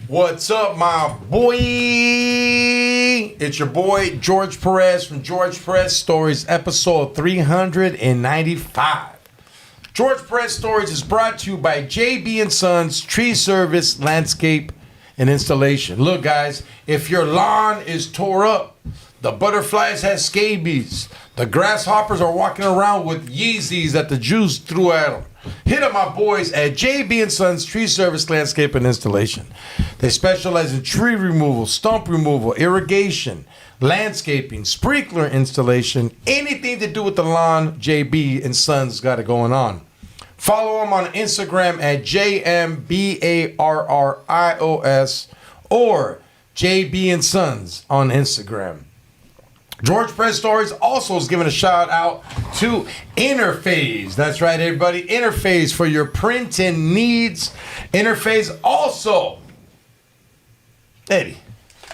What's up, my boy? It's your boy, George Perez from George Perez Stories, episode 395. George Perez Stories is brought to you by JB & Sons Tree Service, Landscape, and Installation. Look, guys, if your lawn is tore up, the butterflies have scabies, the grasshoppers are walking around with Yeezys that the Jews threw at them, hit up my boys at JB & Sons Tree Service, Landscape, and Installation. They specialize in tree removal, stump removal, irrigation, landscaping, sprinkler installation, anything to do with the lawn. JB & Sons got it going on. Follow them on Instagram at JMBARRIOS or JB & Sons on Instagram. George Perez Stories also is giving a shout out to Interphase. That's right, everybody. Interphase for your printing needs. Interphase also. Eddie,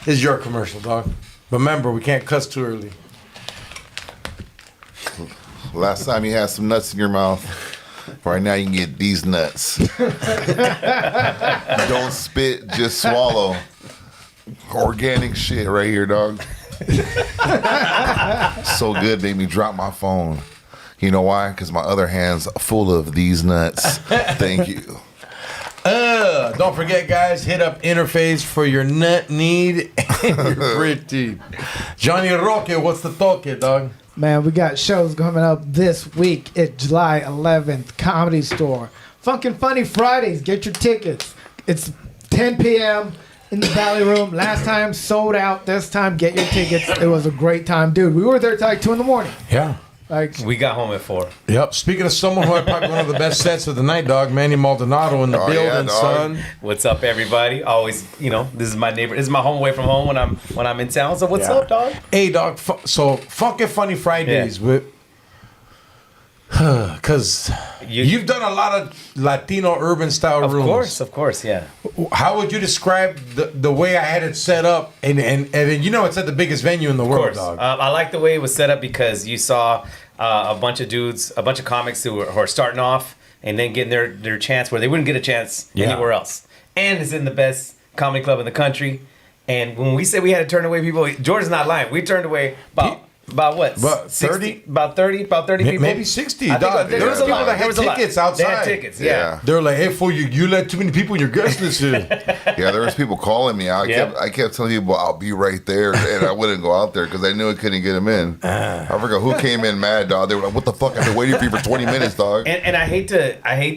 this is your commercial, dog. Remember, we can't cuss too early. Last time you had some nuts in your mouth. Right now you can get these nuts. Don't spit, just swallow. Organic shit right here, dog. So good, made me drop my phone. You know why? Because my other hand's full of these nuts. Thank you. Don't forget, guys, hit up Interphase for your nut need and your pretty. Johnny Roque, what's the toque, dog? Man, we got shows coming up this week at July 11th, Comedy Store. Funkin' Funny Fridays, get your tickets. It's 10 p.m. in the Valley Room. Last time, sold out. This time, get your tickets. It was a great time. Dude, we were there till like 2 in the morning. Yeah. Like, we got home at 4. Yep. Speaking of someone who had probably one of the best sets of the night, dog, Manny Maldonado in the building, son. What's up, everybody? Always, this is my neighbor. This is my home away from home when I'm in town. So what's up, dog? Hey, dog. So Funkin' Funny Fridays with. Because you've done a lot of Latino urban style rooms. Of course, yeah. How would you describe the way I had it set up? And it's at the biggest venue in the world, dog. I like the way it was set up because you saw a bunch of dudes, a bunch of comics who are starting off and then getting their chance where they wouldn't get a chance anywhere else. And it's in the best comedy club in the country. And when we say we had to turn away people, George is not lying. We turned away about what? About 30? About 30 people? Maybe 60. Dog. There was people that had tickets outside. They had tickets, yeah. They were like, hey, fool, you let too many people in your guest list here. Yeah, there was people calling me. I kept telling people, I'll be right there. And I wouldn't go out there because I knew I couldn't get them in. I forgot who came in mad, dog. They were like, what the fuck? I've been waiting for you for 20 minutes, dog. And I hate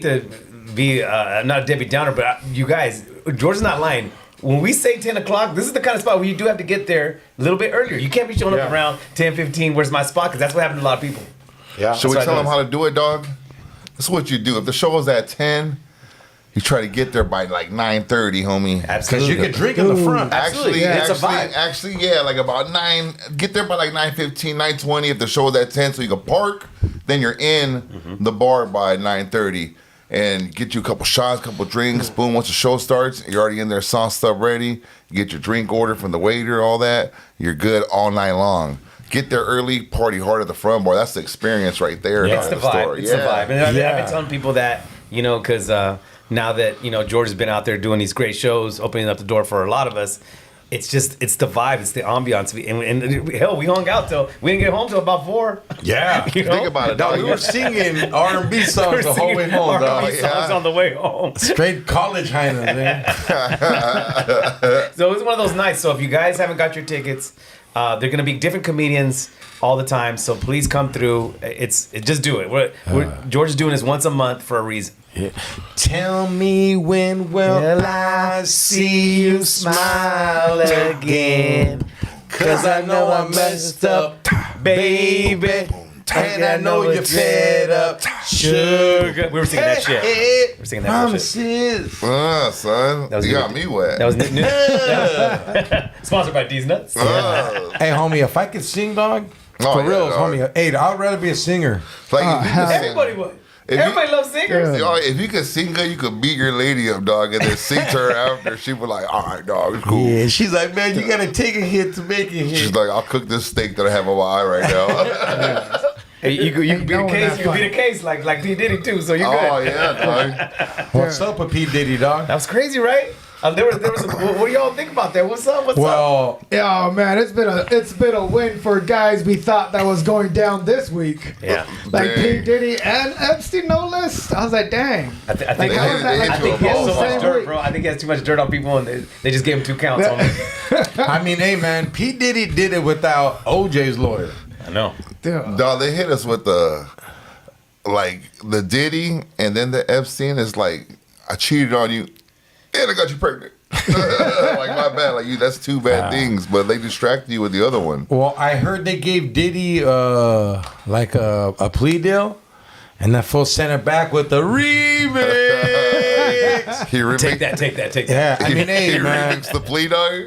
to be not a Debbie Downer, but you guys, George is not lying. When we say 10 o'clock, this is the kind of spot where you do have to get there a little bit earlier. You can't be showing up around 10:15. Where's my spot? Because that's what happened to a lot of people. Yeah. Should we tell them how to do it, dog? This is what you do. If the show is at 10, you try to get there by like 9:30, homie. Because you can drink in the front. Absolutely. It's a vibe. Actually, yeah, like about 9. Get there by like 9:15, 9:20. If the show is at 10, so you can park, then you're in the bar by 9:30. And get you a couple shots, couple drinks. Boom, once the show starts, you're already in there, sauce stuff ready. You get your drink order from the waiter, all that. You're good all night long. Get there early, party hard at the front bar. That's the experience right there. Yeah, it's the vibe. It's the vibe. And I've been telling people that, because now that, George has been out there doing these great shows, opening up the door for a lot of us, it's the vibe, it's the ambiance. And hell, we hung out we didn't get home till about 4. Yeah. Think about it, dog. We were singing R&B songs the whole way home, dog. R&B songs on the way home. Straight college highness, man. So it was one of those nights. So if you guys haven't got your tickets, they're going to be different comedians all the time. So please come through. Just do it. George is doing this once a month for a reason. Yeah. Tell me when will I see you smile again? 'Cause I know I messed up, baby. And I know you're fed up, sugar. We were singing that shit. We were singing that shit. Son. You got me wet. That was sponsored by D's Nuts. Hey, homie, if I could sing, dog, for real, homie. Hey, I'd rather be a singer. Like everybody would. Everybody loves singers. Yeah. If you could sing good, you could beat your lady up, dog, and then sing to her after. She was like, all right, dog, it's cool. Yeah, she's like, man, you got to take a hit to make it hit. She's like, I'll cook this steak that I have on my eye right now. Hey, you could beat a case. You could beat a case like P Diddy too. So you're good. Oh yeah, dog. What's up with P Diddy, dog? That was crazy, right? There was what do y'all think about that? What's up? What's up? Well, Yeah, man, it's been a win for guys we thought that was going down this week. Yeah. Like Dang. P. Diddy and Epstein, no less. I was like, dang. I think Like, how is that they like hit you he has both so much same dirt, week? bro. I think he has too much dirt on people, and they just gave him 2 counts on him. I mean, hey, man, P. Diddy did it without OJ's lawyer. I know. Dude. Dog, they hit us with the Diddy and then the Epstein is like, I cheated on you and I got you pregnant. Like, my bad. Like, that's 2 bad things, but they distracted you with the other one. Well, I heard they gave Diddy like a plea deal, and that fool sent it back with the remix. He remixed, Take that. Yeah, I mean, hey, he man. remixed the plea, dog.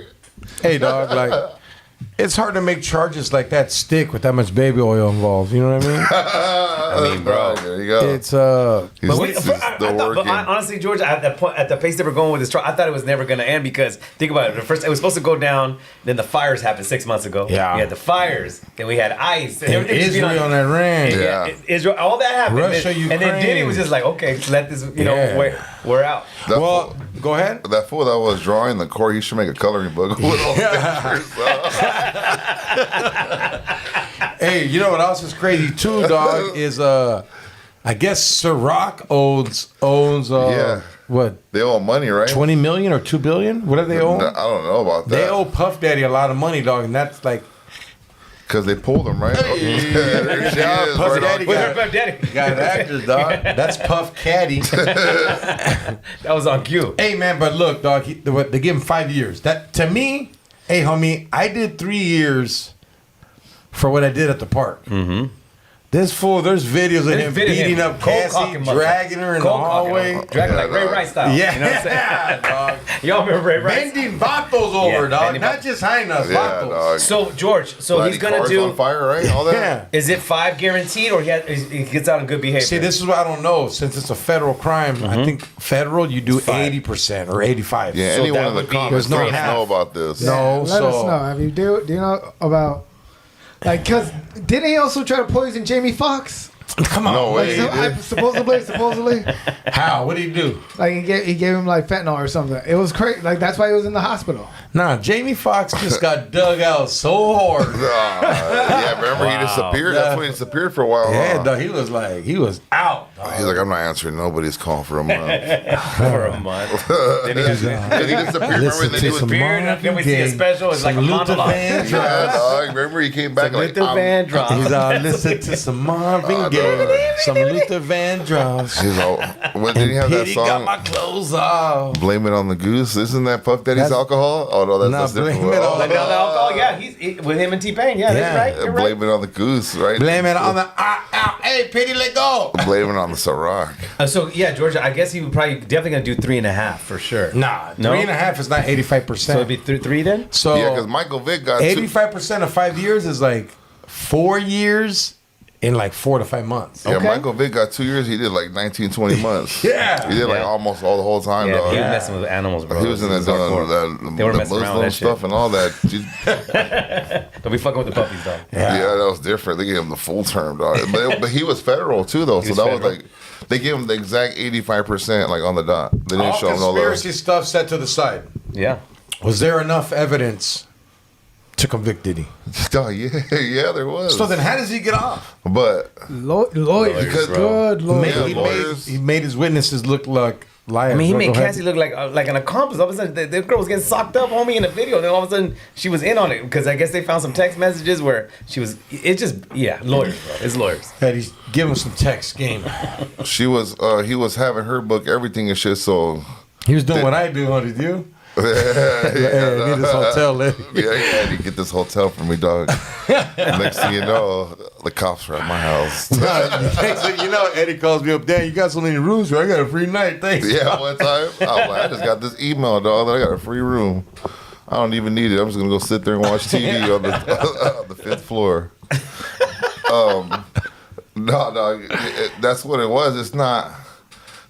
Hey, dog, like, it's hard to make charges like that stick with that much baby oil involved. You know what I mean? I mean, bro. There you go. It's He's But, still but honestly, George, at the pace they were going with this trial, I thought it was never going to end because think about it. First, it was supposed to go down. Then the fires happened 6 months ago. Yeah. we had the fires. Then we had ICE. And and everything was being Israel and Iran. Yeah. Israel. All that happened. Russia, and then Diddy Ukraine. was just like, okay, let this. Yeah. We're out. That Well, fool, go ahead. that fool that was drawing the court, he should make a coloring book with all the pictures. Hey, you know what else is crazy too, dog? Is I guess Ciroc owns Yeah. what They owe money, right? 20 million or 2 billion? What do they owe? I don't know about that. They owe Puff Daddy a lot of money, dog, and that's like Because they pulled him, right? Hey. There she Yeah, is, Puff right Daddy on- With got- her daddy. got actors, dog. That's Puff Caddy. That was on cue. Hey man, but look, dog, they give him 5 years. That to me, hey homie, I did 3 years for what I did at the park. Mm-hmm. This fool, there's videos of him beating up Cassie, dragging her in the hallway. Dragging like Ray dog. Rice style. Yeah, You know what I'm saying? dog. Y'all remember Ray Rice? Bending vatos over, Yeah, dog. bending Not vatos. just Hainas, Yeah, vatos. dog. So, George, Bloody he's going to cars do... on fire, right? All that. Yeah. Is it 5 guaranteed or he gets out on good behavior? See, this is what I don't know. Since it's a federal crime, I think federal you do 80% or 85. Yeah, So anyone that in the would be- comments There's no let us half. know about this. No, Let us so- know. Have you do you know about like because didn't he also try to poison Jamie Foxx? Come on. No Like way. so, he did. supposedly, How? What did he do? like he gave him like fentanyl or something. It was crazy. Like that's why he was in the hospital. Nah, Jamie Foxx just got dug out so hard. Yeah, remember he disappeared? Yeah. That's when he disappeared for a while. Yeah, huh? dog, he was out. Dog. He's like, I'm not answering nobody's call for a month. for a month. Then he has Then he disappeared. Remember, and then he was beard, and then we see a special. It's like a monologue. Yeah, dog. Remember, he came back like, Luther Vandross. He's all listen to some Marvin Gaye, some Luther Vandross. he's all, what, did he have that Pity got song? my clothes off. Blame it on the goose. Isn't that Puff Daddy's That's- alcohol? Oh no, that's Nah, different. blame it on Like, the- oh, yeah, he's with him and T-Pain. Yeah, Yeah. that's right. You're right. Blame it on the goose, right? Blame it on the hey, Pity, let go. Blame it on the Ciroc. So yeah, Georgia, I guess he would probably definitely gonna do 3.5 for sure. Nah, No? 3.5 is not 85%. So it'd be 3 then. So Yeah, because Michael Vick got 85% of 5 years is like 4 years in like 4 to 5 months. Yeah, Okay. Michael Vick got 2 years. He did like 19, 20 months. Yeah. He did like Yeah. almost all the whole time, Yeah, dog. he was Yeah. messing with animals, bro. He was in It that hardcore. They were the messing around Muslim with that stuff shit. and all that. Jeez. Don't be fucking with the puppies, dog. Yeah, that was different. They gave him the full term, dog. But he was federal too, though. So was that federal. was like they gave him the exact 85%, like on the dot. They didn't All show him no conspiracy love. stuff set to the side. Yeah. Was there enough evidence to convict Diddy? Oh, yeah, there was. So then how does he get off? But Lawyers, Because- good lawyers. Yeah, he lawyers. he made his witnesses look like liars. I mean, he Go made ahead. Cassie look like an accomplice. All of a sudden, the girl was getting socked up, homie, in the video. Then all of a sudden, she was in on it because I guess they found some text messages where she was. It just, yeah, lawyers, bro. It's lawyers. That he's giving some text game. he was having her book everything and shit. So He was doing what I do, huh? Did you? Hey, I need this hotel, lady. yeah, you get this hotel for me, dog. Next thing you know, the cops are at my house. Next thing you know, Eddie calls me up. Damn, you got so many rooms, right? I got a free night. Thanks. Yeah, one time I was like, I just got this email, dog, that I got a free room. I don't even need it. I'm just gonna go sit there and watch TV on the 5th floor. No, that's what it was. It's not.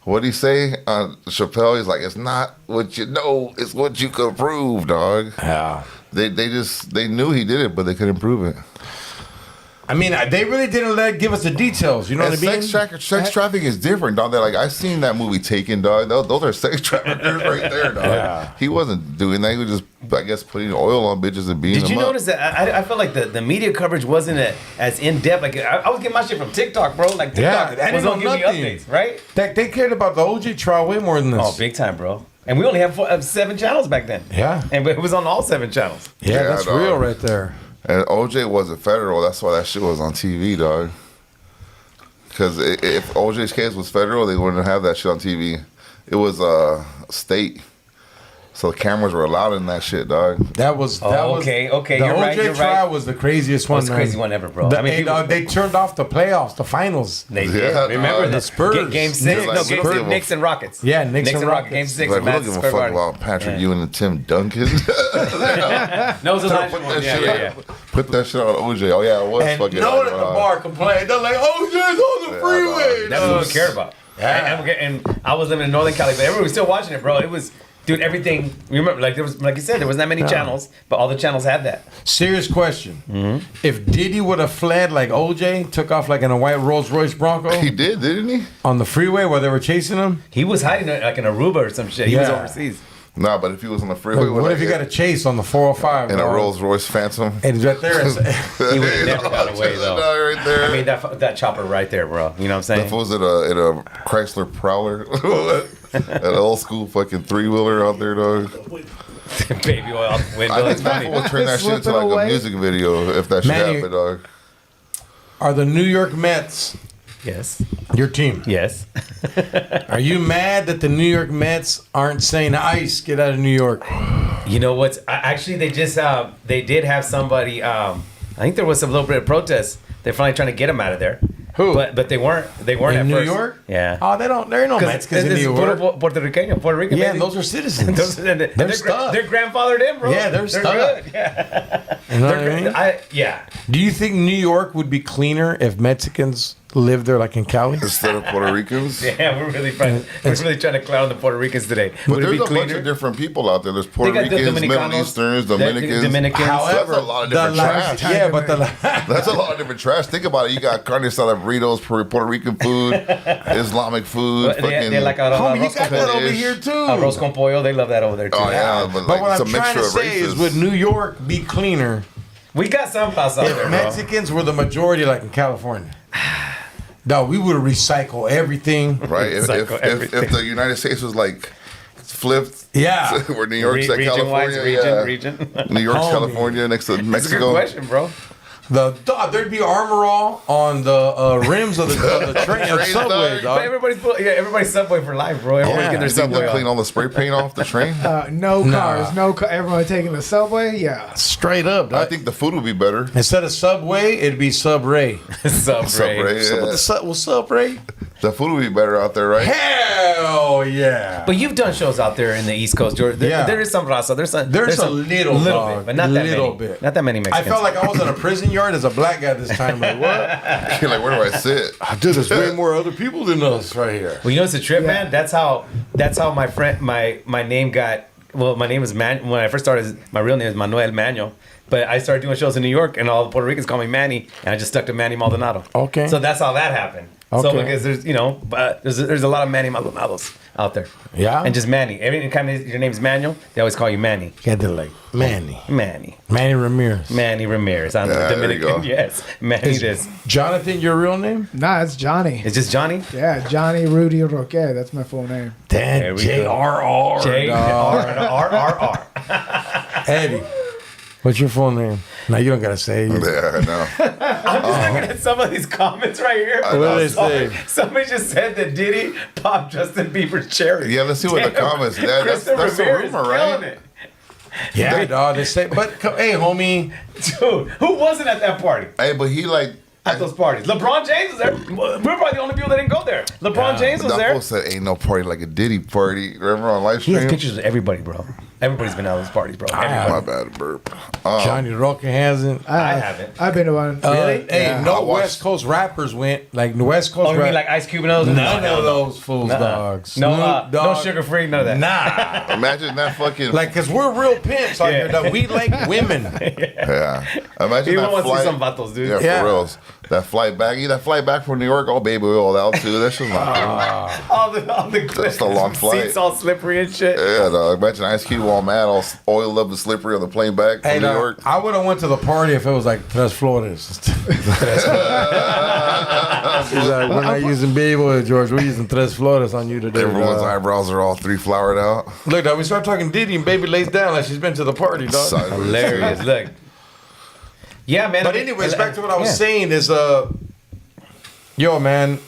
What'd he say on Chappelle? He's like, it's not what you know, it's what you can prove, dog. Yeah. They knew he did it, but they couldn't prove it. I mean, they really didn't give us the details. You know And what I mean? sex trafficking is different, dog. They're like, I seen that movie Taken, dog. Those are sex traffickers right there, dog. Yeah. He wasn't doing that. He was just, I guess, putting oil on bitches and beating Did you them up. notice that? I felt like the media coverage wasn't as in depth. Like I was getting my shit from TikTok, bro. Like Yeah, TikTok was didn't on know giving me nothing. updates, right? They cared about the OJ trial way more than this. Oh, big time, bro. And we only have 7 channels back then. Yeah. And it was on all 7 channels. Yeah, Yeah, that's dog. real right there. And OJ wasn't federal. That's why that shit was on TV, dog. Because if OJ's case was federal, they wouldn't have that shit on TV. It was state. So the cameras were allowed in that shit, dog. That was okay, The you're OJ right, you're trial right. was the craziest one. That's the man. crazy one ever, bro. The- I mean, hey, people- dog, they turned off the playoffs, the finals. They Yeah, did. Remember dog. the Spurs. Game 6? Knicks. No, Like, Game Spurs. 6. Knicks and Rockets. Yeah, Knicks and Rockets. Game 6. Like, we don't Madison give a Square fuck Garden. about Patrick Yeah. Ewing and Tim Duncan. No, it was a nice Put one. that Yeah, shit yeah, yeah. Put that shit on OJ. Oh, yeah, it was And fucking. no one at the bar complained. They're like, OJ's on the Yeah, freeway. That's what we cared about. Yeah. And I was living in Northern Cali, but everyone was still watching it, bro. It was, dude, everything. Remember, like there was, like you said, there wasn't that many channels, but all the channels had that. Serious question. Mm-hmm. If Diddy would have fled like OJ, took off like in a white Rolls Royce Bronco He did, didn't he? on the freeway while they were chasing him, He was hiding like in Aruba or some shit. He was Yeah. overseas. Nah, but if he was on the freeway, like, what if you got a chase on the 405 in a dog? Rolls Royce Phantom? And he's right there. He would have never got away though. Right there. I mean that chopper right there, bro. You know what I'm If it saying? was in a Chrysler Prowler, an old school fucking 3-wheeler out there, dog. Baby oil out the window. I It's think funny. people would turn that shit into Slipping like away. a music video if that shit Manny- happened, dog. Are the New York Mets Yes. your team? Yes. Are you mad that the New York Mets aren't saying ice, get out of New York? You know what's actually they just they did have somebody. I think there was a little bit of protest. They're finally trying to get him out of there. Who? But they weren't. They weren't In at New first. York? Yeah. Oh, there ain't no Mexicans in New York. Puerto Rican. Yeah, and those are citizens. they're stuck. They're grandfathered in, bro. Yeah, they're stuck. good. Yeah. You know what I mean? Yeah. Do you think New York would be cleaner if Mexicans lived there like in Cali? Instead of Puerto Ricans. Yeah, we're really trying to clown the Puerto Ricans today. But Would it there's be a bunch cleaner? of different people out there. There's Puerto They got the Ricans, Middle Dominicanos, Easterns, the Dominicans. Dominicans. However, That's a lot of different trash. Yeah, but the That's a lot of different trash. Think about it. You got carne asada burritos, Puerto Rican food, Islamic food, They fucking. like homie, you arroz got con that over Spanish. here too. arroz con pollo. They love that over there too. Oh yeah, but But like what it's a I'm trying mixture to of say races. is, would New York be cleaner We got some sauce out if there, bro. Mexicans were the majority like in California? No, we would recycle everything. Right? Recycle If the United States was like flipped, Yeah. where New York's like California, region. New York's Homie. California next to That's a good Mexico. question, bro. There'd be armor all on the rims of the train of Train, subway, dog. dog. But everybody's Subway for life, bro. Everybody's Yeah. getting their You think they'll Subway clean on. all the spray paint off the train? No Nah. cars, everyone taking the subway. Yeah, Straight up, I dog. think the food would be better. Instead of Subway, it'd be Subray. Subway. Subway, What's Subray? The food would be better out there, right? Hell yeah. But you've done shows out there in the East Coast, George. Yeah. There is some raza. There's a some, little, dog. bit, but not that Little many. bit. Not that many I Mexicans. felt like I was in a prison yard as a black guy this time. Like, what? You're like, where do I sit? Dude, there's way more other people than us right here. Well, you know it's a trip, man. That's how my friend my name got. Well, my name was Man. When I first started, my real name is Manuel Manuel. But I started doing shows in New York, and all the Puerto Ricans call me Manny, and I just stuck to Manny Maldonado. Okay. So that's how that happened. So Okay. because there's a lot of Manny Maldonados out there. Yeah? And just Manny. Every time your name's Manuel, they always call you Manny. Got the like Manny Ramirez. Manny Ramirez. I'm Yeah, there you Dominican. go. Yes. Manny Is this. Jonathan your real name? nah, it's Johnny. It's just Johnny. Yeah, Johnny Rudy Roque. That's my full name. There Dan we J.R.R. J-R-R-R-R. Eddie, what's your full name? No, you don't got to say it. Yeah, I know. I'm just looking at some of these comments right here. I What know. do they say? Somebody just said that Diddy popped Justin Bieber's cherry. Yeah, let's see what the comments. That's Krista the Ramirez rumor, killing right? it. Yeah, dog. They say, but hey, homie. Dude, who wasn't at that party? Hey, but he like. At those parties. LeBron James was there. We're probably the only people that didn't go there. LeBron James was That there. fool said ain't no party like a Diddy party. Remember on live He stream? has pictures of everybody, bro. Everybody's been out of those parties, bro. My bad, burp. Johnny Roca hasn't. I haven't. I've been to one. Really? Hey, Yeah. I no watched- West Coast rappers went. Like the West Coast Oh, you mean rappers. like Ice Cube and those? None of those fools, dogs. No, Snoop no Dogg. sugar free, none of that. Nah. Imagine that fucking. Like, cause we're real pimps out here. Dog. We like women. Yeah. Imagine You that want to see flight. some vatos, dude. Yeah, Yeah. for reals. That flight back. That flight back from New York. Oh, baby oil out too. That's just not All the That's a long flight. seats all slippery and shit. Yeah, dog. Imagine Ice Cube all mad, all oiled up and slippery on the plane back from Hey, New dog, York. I would have went to the party if it was like Tres Flores. He's like, we're not using baby oil, George. We're using Tres Flores on you today. Everyone's dog. eyebrows are all 3 flowered out. Look, dog, we start talking Diddy and baby lays down like she's been to the party, dog. Sideways. Hilarious. Look. Yeah, man. But anyways, back to what I was Yeah. saying is, yo, man,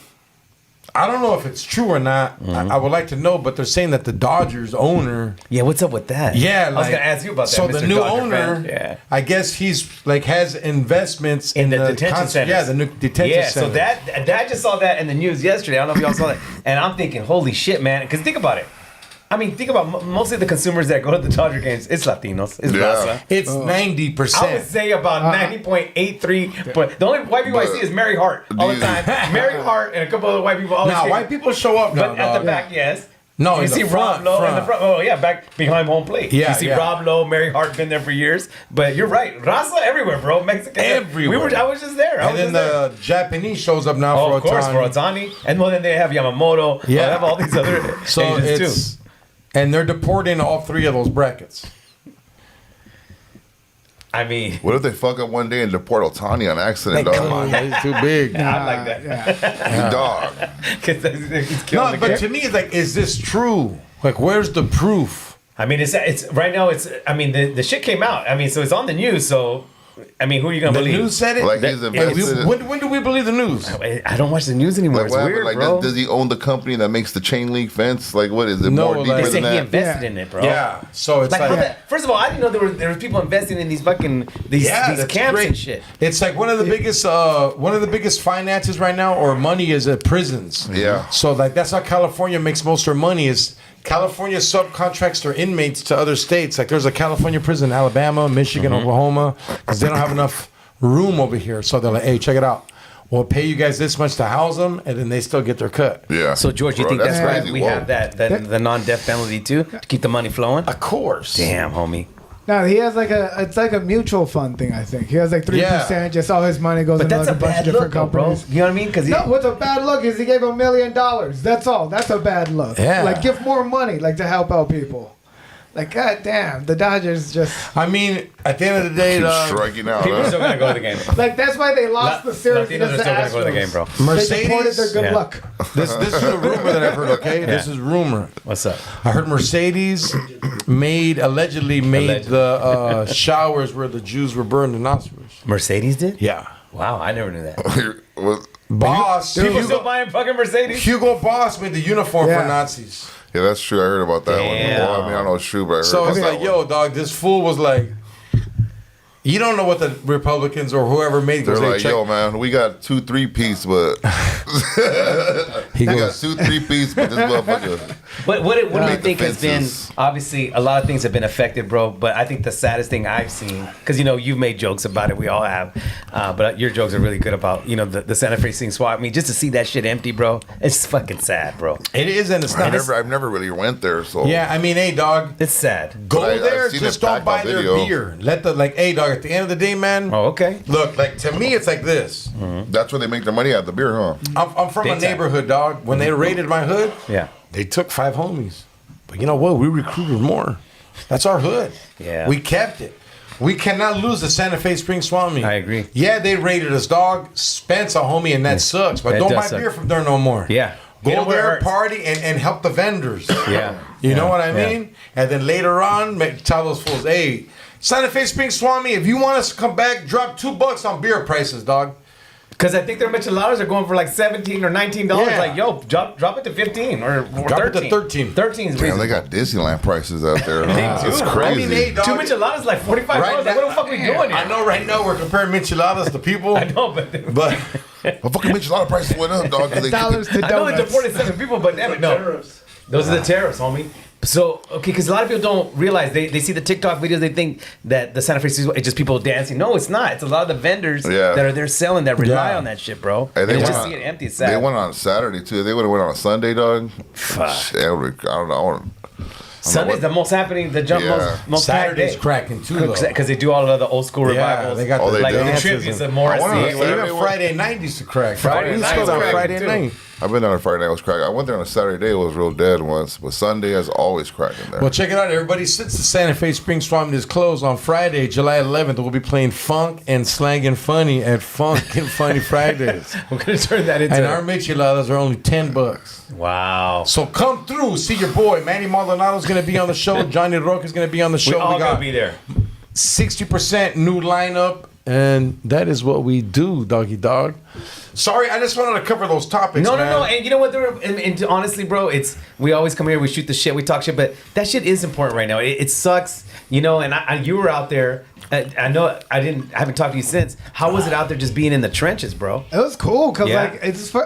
I don't know if it's true or not. I would like to know, but they're saying that the Dodgers owner, Yeah, what's up with that? yeah, I was gonna ask you about that. So Mr. the new Dodger owner, fan. Yeah. I guess he's like has investments In the detention centers. Yeah, the new detention Yeah, center. so that I just saw that in the news yesterday. I don't know if y'all saw that. And I'm thinking, holy shit, man. Because think about it. I mean, think about mostly the consumers that go to the Dodger games. It's Latinos. It's Yeah. Raza. it's I would 90%. say about 90.83. But the only white people I But- see is Mary Hart all the time. Mary Hart and a couple other white people always. Now, see- white people show up now, But at the dog. back, yes. No, you in the see front, Rob Lowe in the front. front. Oh yeah, back behind home plate. Yeah, you see yeah. Rob Lowe, Mary Hart been there for years. But you're right, Raza everywhere, bro. Mexican Everywhere. I was just there. And then the Japanese shows up now oh, for of course, Ohtani. for Otani. And well, then they have Yamamoto. Yeah. They have all these other So Asians it's too. and they're deporting all 3 of those brackets. I mean, What if they fuck up one day and deport Ohtani on accident, Come dog? on, man, he's too big. I like that. Yeah. Dog. Because he's No, killing the but game. to me, it's like, is this true? Like, where's the proof? I mean, it's right now. I mean, the shit came out. I mean, so it's on the news. So, I mean, who are you gonna The believe? news said it. Like he's Hey, invested. when do we believe the news? I don't watch the news anymore. Like, It's what happened? weird, Like, bro. does he own the company that makes the chain link fence? Like, what is it? No, More like- deeper They than said he that? invested Yeah. in it, bro. Yeah. So it's Like, like, how first of all, I didn't know there was people investing in these fucking these that's camps great. and shit. It's like one of the biggest finances right now, or money, is at prisons. Yeah. So like that's how California makes most of their money. Is California subcontracts their inmates to other states. Like there's a California prison in Alabama, Michigan, Oklahoma, because they don't have enough room over here. So they're like, hey, check it out. We'll pay you guys this much to house them, and then they still get their cut. Yeah. So George, you Bro, think that's why crazy. we Whoa. have the non-death penalty too to keep the money flowing? Of course. Damn, homie. No, he has it's like a mutual fund thing. I think he has like 3%. Yeah. Just all his money goes But into that's like a a bunch bad of different look, though, bro. companies. You know what I mean? Because No, what's a bad look is he gave $1 million. That's all. That's a bad look. Yeah. Like give more money, like to help out people. Like god damn, the Dodgers just I mean, at the end of the day, Keep dog, striking out. people are Huh? still gonna go to the game. like that's why they lost the series Latinos are against the still gonna go to the Astros. game, bro. They deported their good Yeah. luck. this is a rumor that I've heard. Okay, this is rumor. What's up? I heard Mercedes allegedly made the showers where the Jews were burned in Auschwitz. Mercedes did? Yeah. Wow, I never knew that. Well, Boss, People still buying fucking Mercedes? Hugo Boss made the uniform Yeah. for Nazis. yeah, that's true. I heard about that Damn. one. Well, I mean, I don't know it's true, but I heard So about it's that like, one. yo, dog, this fool was like, you don't know what the Republicans or whoever made They're was like, yo, man, we got 2 3-piece, but he we got goes, 2 3-piece, but this motherfucker. What do you Make think the has been, fences. obviously, a lot of things have been affected, bro, but I think the saddest thing I've seen, because, you know, you've made jokes about it, we all have, but your jokes are really good about, you know, the Santa Fe Sing Swap. I mean, just to see that shit empty, bro, it's fucking sad, bro. it is and it's not. I've never really went there, so Yeah, I mean, hey, dog, It's sad. go But I've there, seen just it don't packed buy on their video. beer. Let the, like, hey, dog, at the end of the day, man, Oh, okay. look, like, to me, it's like this. that's where they make their money at the beer, huh? I'm from Big a time. neighborhood, dog. When they raided my hood, Yeah. they took 5 homies. But you know what? We recruited more. That's our hood. Yeah. We kept it. We cannot lose the Santa Fe Spring Swap Meet. I agree. Yeah, they raided us, dog. Spence a homie, and that sucks. But That don't does buy suck. beer from there no more. Yeah. Get Go it where it there, hurts. party, and help the vendors. Yeah. You know Yeah. what I Yeah. mean? And then later on, tell those fools, hey, Santa Fe Spring Swap Meet, if you want us to come back, drop $2 on beer prices, dog. Because I think their micheladas are going for like $17 or $19. Yeah. Like, yo, drop it to 15 or Drop it to 13. 13. 13 is Damn, reasonable. they got Disneyland prices out there. Huh? They That's do. crazy. I mean, hey, dog. 2 micheladas like $45. Like, what the fuck we doing here? I know right now we're comparing micheladas to people. I know, but But Well, fucking michilada prices went up, dog. 'cause they- Dollars to I know they donuts. deported 7 people, but damn it, no. Those are the tariffs, homie. So, okay, because a lot of people don't realize, they see the TikTok videos, they think that the Santa Fe Street is just people dancing. No, it's not. It's a lot of the vendors that are there selling that rely on that shit, bro. And they just see it empty. It's sad. They went on Saturday too. They would have went on a Sunday, dog. Fuck. I don't know. Sunday's the most happening, the jump most Saturday's packed cracking too, though. because they do all of the old school revivals. They got they like do? the tributes, the Morrissey. Even Friday night used to crack. Friday We night used to go was on cracking, Friday too. night. I've been there on Friday night. It was cracking. I went there on a Saturday. It was real dead once, but Sunday is always cracking there. Well, check it out, everybody. Since the Santa Fe Spring Swap is closed on Friday, July 11th, we'll be playing funk and slang and funny at Funk and Funny Fridays. We're gonna turn that into. And our micheladas are only $10. Wow. So come through, see your boy Manny Maldonado's gonna be on the show. Johnny Roca's gonna be on the show. We all gonna be there. 60% new lineup, and that is what we do, doggy dog. Sorry, I just wanted to cover those topics. No, man. and you know what? And honestly, bro, we always come here, we shoot the shit, we talk shit, but that shit is important right now. It sucks, you know. And you were out there. I know I haven't talked to you since. How was it out there just being in the trenches, bro? It was cool because Yeah.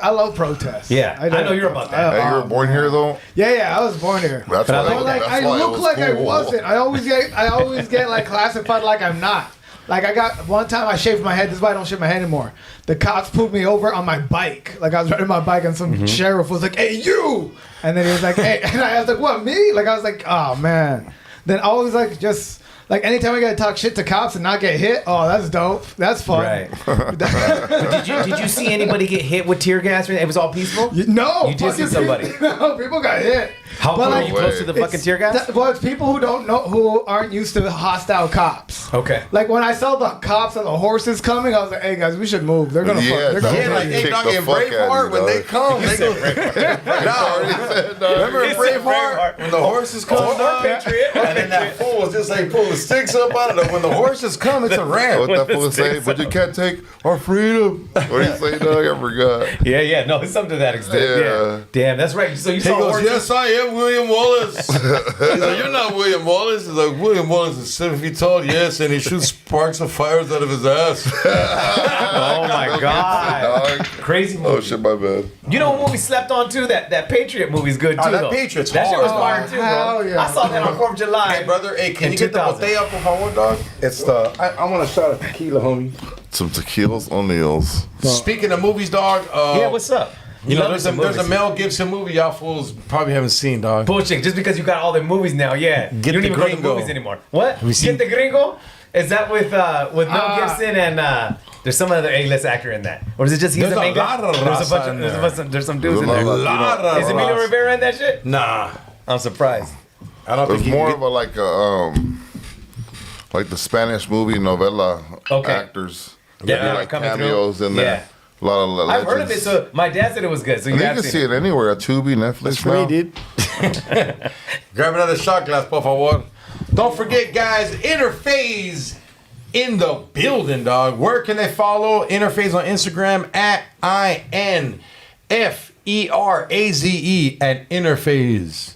I love protests. Yeah, I know you're about that. Hey, you were born here though. Yeah, I was born here. That's But I why. like But That's I why it look was like I cool. wasn't. I always get like classified like I'm not. Like I got one time I shaved my head. This is why I don't shave my head anymore. The cops pulled me over on my bike. Like I was riding my bike and some sheriff was like, "Hey, you!" And then he was like, "Hey," and I was like, "What, me?" Like I was like, "Oh man." Then I was like, just like anytime I gotta talk shit to cops and not get hit. Oh, that's dope. That's fun. Right. But did you see anybody get hit with tear gas? It was all peaceful. No, You did see fucking somebody. No, people got hit. How But, close like, are you close to the fucking tear gas? Well, it's people who don't know, who aren't used to hostile cops. Okay. Like when I saw the cops and the horses coming, I was like, "Hey guys, we should move. They're gonna Yeah, fuck. They're gonna Yeah, dog. like, fuck." hey, Kick dog, the in fuck out of Braveheart, you, when they dog. come, they go. Remember in Braveheart, when the horses come, dog? Patriot. And then that fool was just like pulling sticks up out of it. When the horses come, it's a wrap. What that fool say? But you can't take our freedom. What do you say, dog? I forgot. Yeah, no, it's something to that extent. Yeah. Damn, that's right. So you He saw goes, horses. yes, I am William Wallace. He's like, you're not William Wallace. He's like, William Wallace is 7 feet tall, yes, and he shoots sparks of fires out of his ass. Oh my god. Dog. Crazy movie. Oh shit, my bad. You know what movie slept on too? That Patriot movie's good too. Oh, that though. Patriot's That shit was hard. fire too, bro. Hell yeah. I saw that on 4th of July. Hey, brother, hey, can In you get the 2000. botella, por favor, dog? It's the, I want a shot of tequila, homie. Some tequilas O'Neills. Speaking of movies, dog, Yeah, what's up? you know, Love there's a movies. Mel Gibson movie y'all fools probably haven't seen, dog. Bullshit. Just because you got all the movies now, yeah. Get you don't the even go to Gringo. movies anymore. What? we seen- Get the Gringo? Is that with Mel Gibson and there's some other A-list actor in that? Or is it just he's There's the main a guy? lot of There's a raza in bunch of there's some dudes in There's there. a lot of Is Emilio Rivera in that shit? Nah, I'm surprised. I don't It was think he more can of a like the Spanish movie novella Okay. actors. Yeah, They do, like coming through. cameos in there. Yeah. A lot of legends. I've heard of it, so my dad said it was good. So you you have can seen see it anywhere. At Tubi, Netflix now. dude. Grab another shot glass, por favor. Don't forget, guys, Interphase in the building, dog. Where can they follow Interphase on Instagram at INFERAZE at Interphase.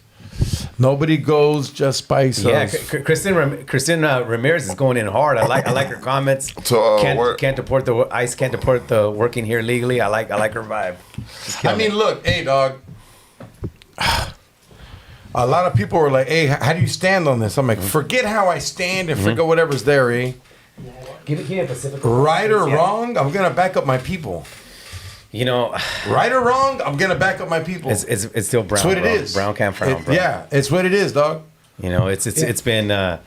Nobody goes, just spice Yeah, us. Kristen Ramirez is going in hard. I like her comments. So, Can't deport the ICE can't deport the working here legally. I like her vibe. I mean, look, hey, dog. A lot of people were like, hey, how do you stand on this? I'm like, forget how I stand and forget whatever's there, eh? Give me a Pacific. Right or Yeah. wrong, I'm going to back up my people. You know, Right or wrong, I'm going to back up my people. it's still brown. That's what it bro. is. Brown can't frown, bro. Yeah, it's what it is, dog. You know, it's been. Well,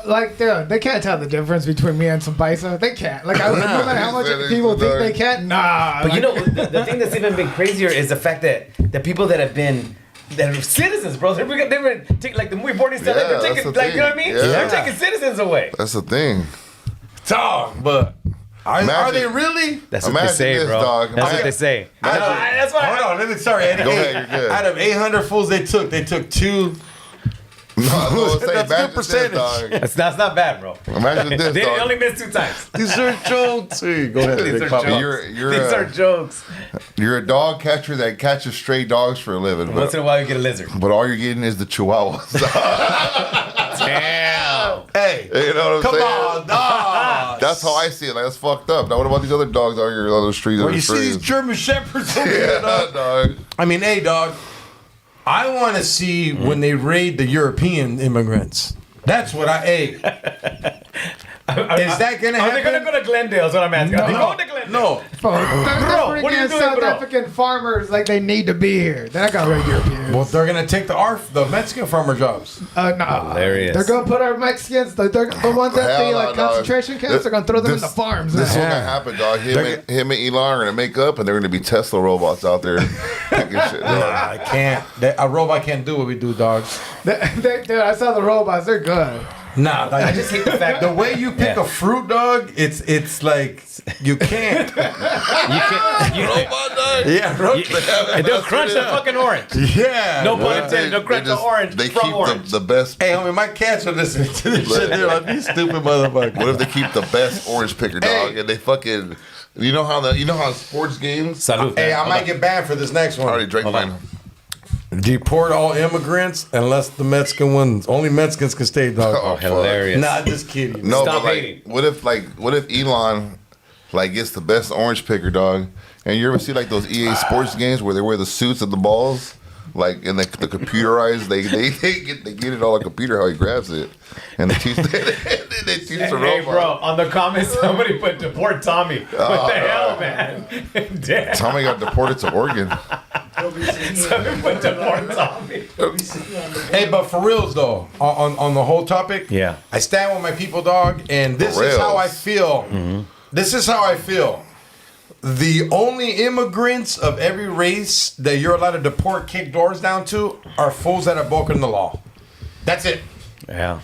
like they can't tell the difference between me and some paisa. They can't. Like no matter how much That is people think dark. they can't. Nah. But like, you know, the thing that's even been crazier is the fact that the people that have been. That are citizens, bro. They were taking like the movie Boarding Cell. Yeah, They're that's taking the like, you know what I thing. mean? Yeah. They're taking citizens away. That's the thing. Dog, but are Imagine- they really? That's what they Imagine say, this, bro. dog. That's what Imagine- they say. That's what. Hold on, let me, sorry. Go ahead, you're good. Out of 800 fools they took two. No, I was gonna say, That's a good imagine percentage. this, dog. That's not bad, bro. Imagine this, They dog. only missed 2 times. These are jokes. Hey, go ahead. These Big are Papa. jokes. You're These are jokes. You're a dog catcher that catches stray dogs for a living. Once in But, a while, you get a lizard. but all you're getting is the chihuahuas. Damn. Hey, You know what I'm come saying? on, dog. That's how I see it. Like, that's fucked up. Now, what about these other dogs out here on the streets? Well, you see these German Shepherds over here, Yeah, dog. dog. I mean, hey, dog. I want to see when they raid the European immigrants. That's what Is that gonna happen? Are they gonna go to Glendale? Is what I'm asking. Are they going to Glendale? No. They're what are you doing, South bro? African farmers like they need to be here. They're not gonna raid Europeans. Well, they're gonna take the Mexican farmer jobs. No. Hilarious. They're gonna put our Mexicans, the ones at Hell the no, dog. concentration camps. They're gonna throw them in the farms. This is now. what's gonna happen, dog. Him and Elon are gonna make up, and they're gonna be Tesla robots out there picking shit. Dog. I can't. A robot can't do what we do, dog. Dude, I saw the robots. They're good. Nah, I just hate the fact the way you pick a fruit, dog. It's like you can't. Robot dog. Yeah, and they'll crunch the fucking orange. yeah. No pun intended. They'll crunch the orange They from keep orange. the best. Hey, homie, my cats are listening to this shit. They're like, these stupid motherfuckers. What if they keep the best orange picker, dog, and they fucking. You know how sports games. Salud. Hey, man. I might get banned for this next I already one. drank mine. Deport all immigrants unless the Mexican ones. Only Mexicans can stay, dog. Oh, Hilarious. Nah, just kidding. No, Stop but hating. what if Elon gets the best orange picker, dog? And you ever see those EA Sports games where they wear the suits and the balls, and the computerized? They get it all on computer how he grabs it, and they teach the Hey, robot. bro, on the comments, somebody put deport Tommy. What the hell, man? Damn. Tommy got deported to Oregon. Somebody put deport Tommy. Hey, but for reals though, on the whole topic, Yeah. I stand with my people, dog, and this For is how I reals. feel. This is how I feel. The only immigrants of every race that you're allowed to deport, kick doors down to, are fools that have broken the law. That's it. Yeah.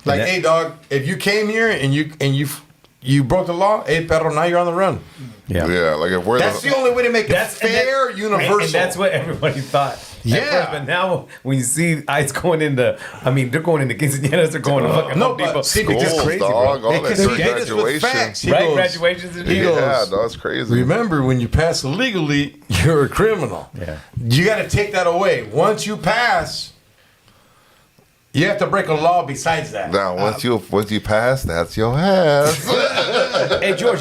Like, Yeah. hey, dog, if you came here and you broke the law, hey, Pedro, now you're on the run. Yeah. Yeah, like if we're That's the only way to make it fair, and universal. And that's what everybody thought. at Yeah. first, but now when you see ICE going into, they're going into quinceañeras, they're going to fucking No, Home Depot. but see, because Schools, crazy, dog, bro. all that Because shit, he did this with graduation. facts. He Right? goes, Graduations and he shit. goes, yeah, that's crazy. remember, when you pass illegally, you're a criminal. Yeah. You got to take that away. Once you pass, you have to break a law besides that. Now, once you pass, that's your ass. Hey George,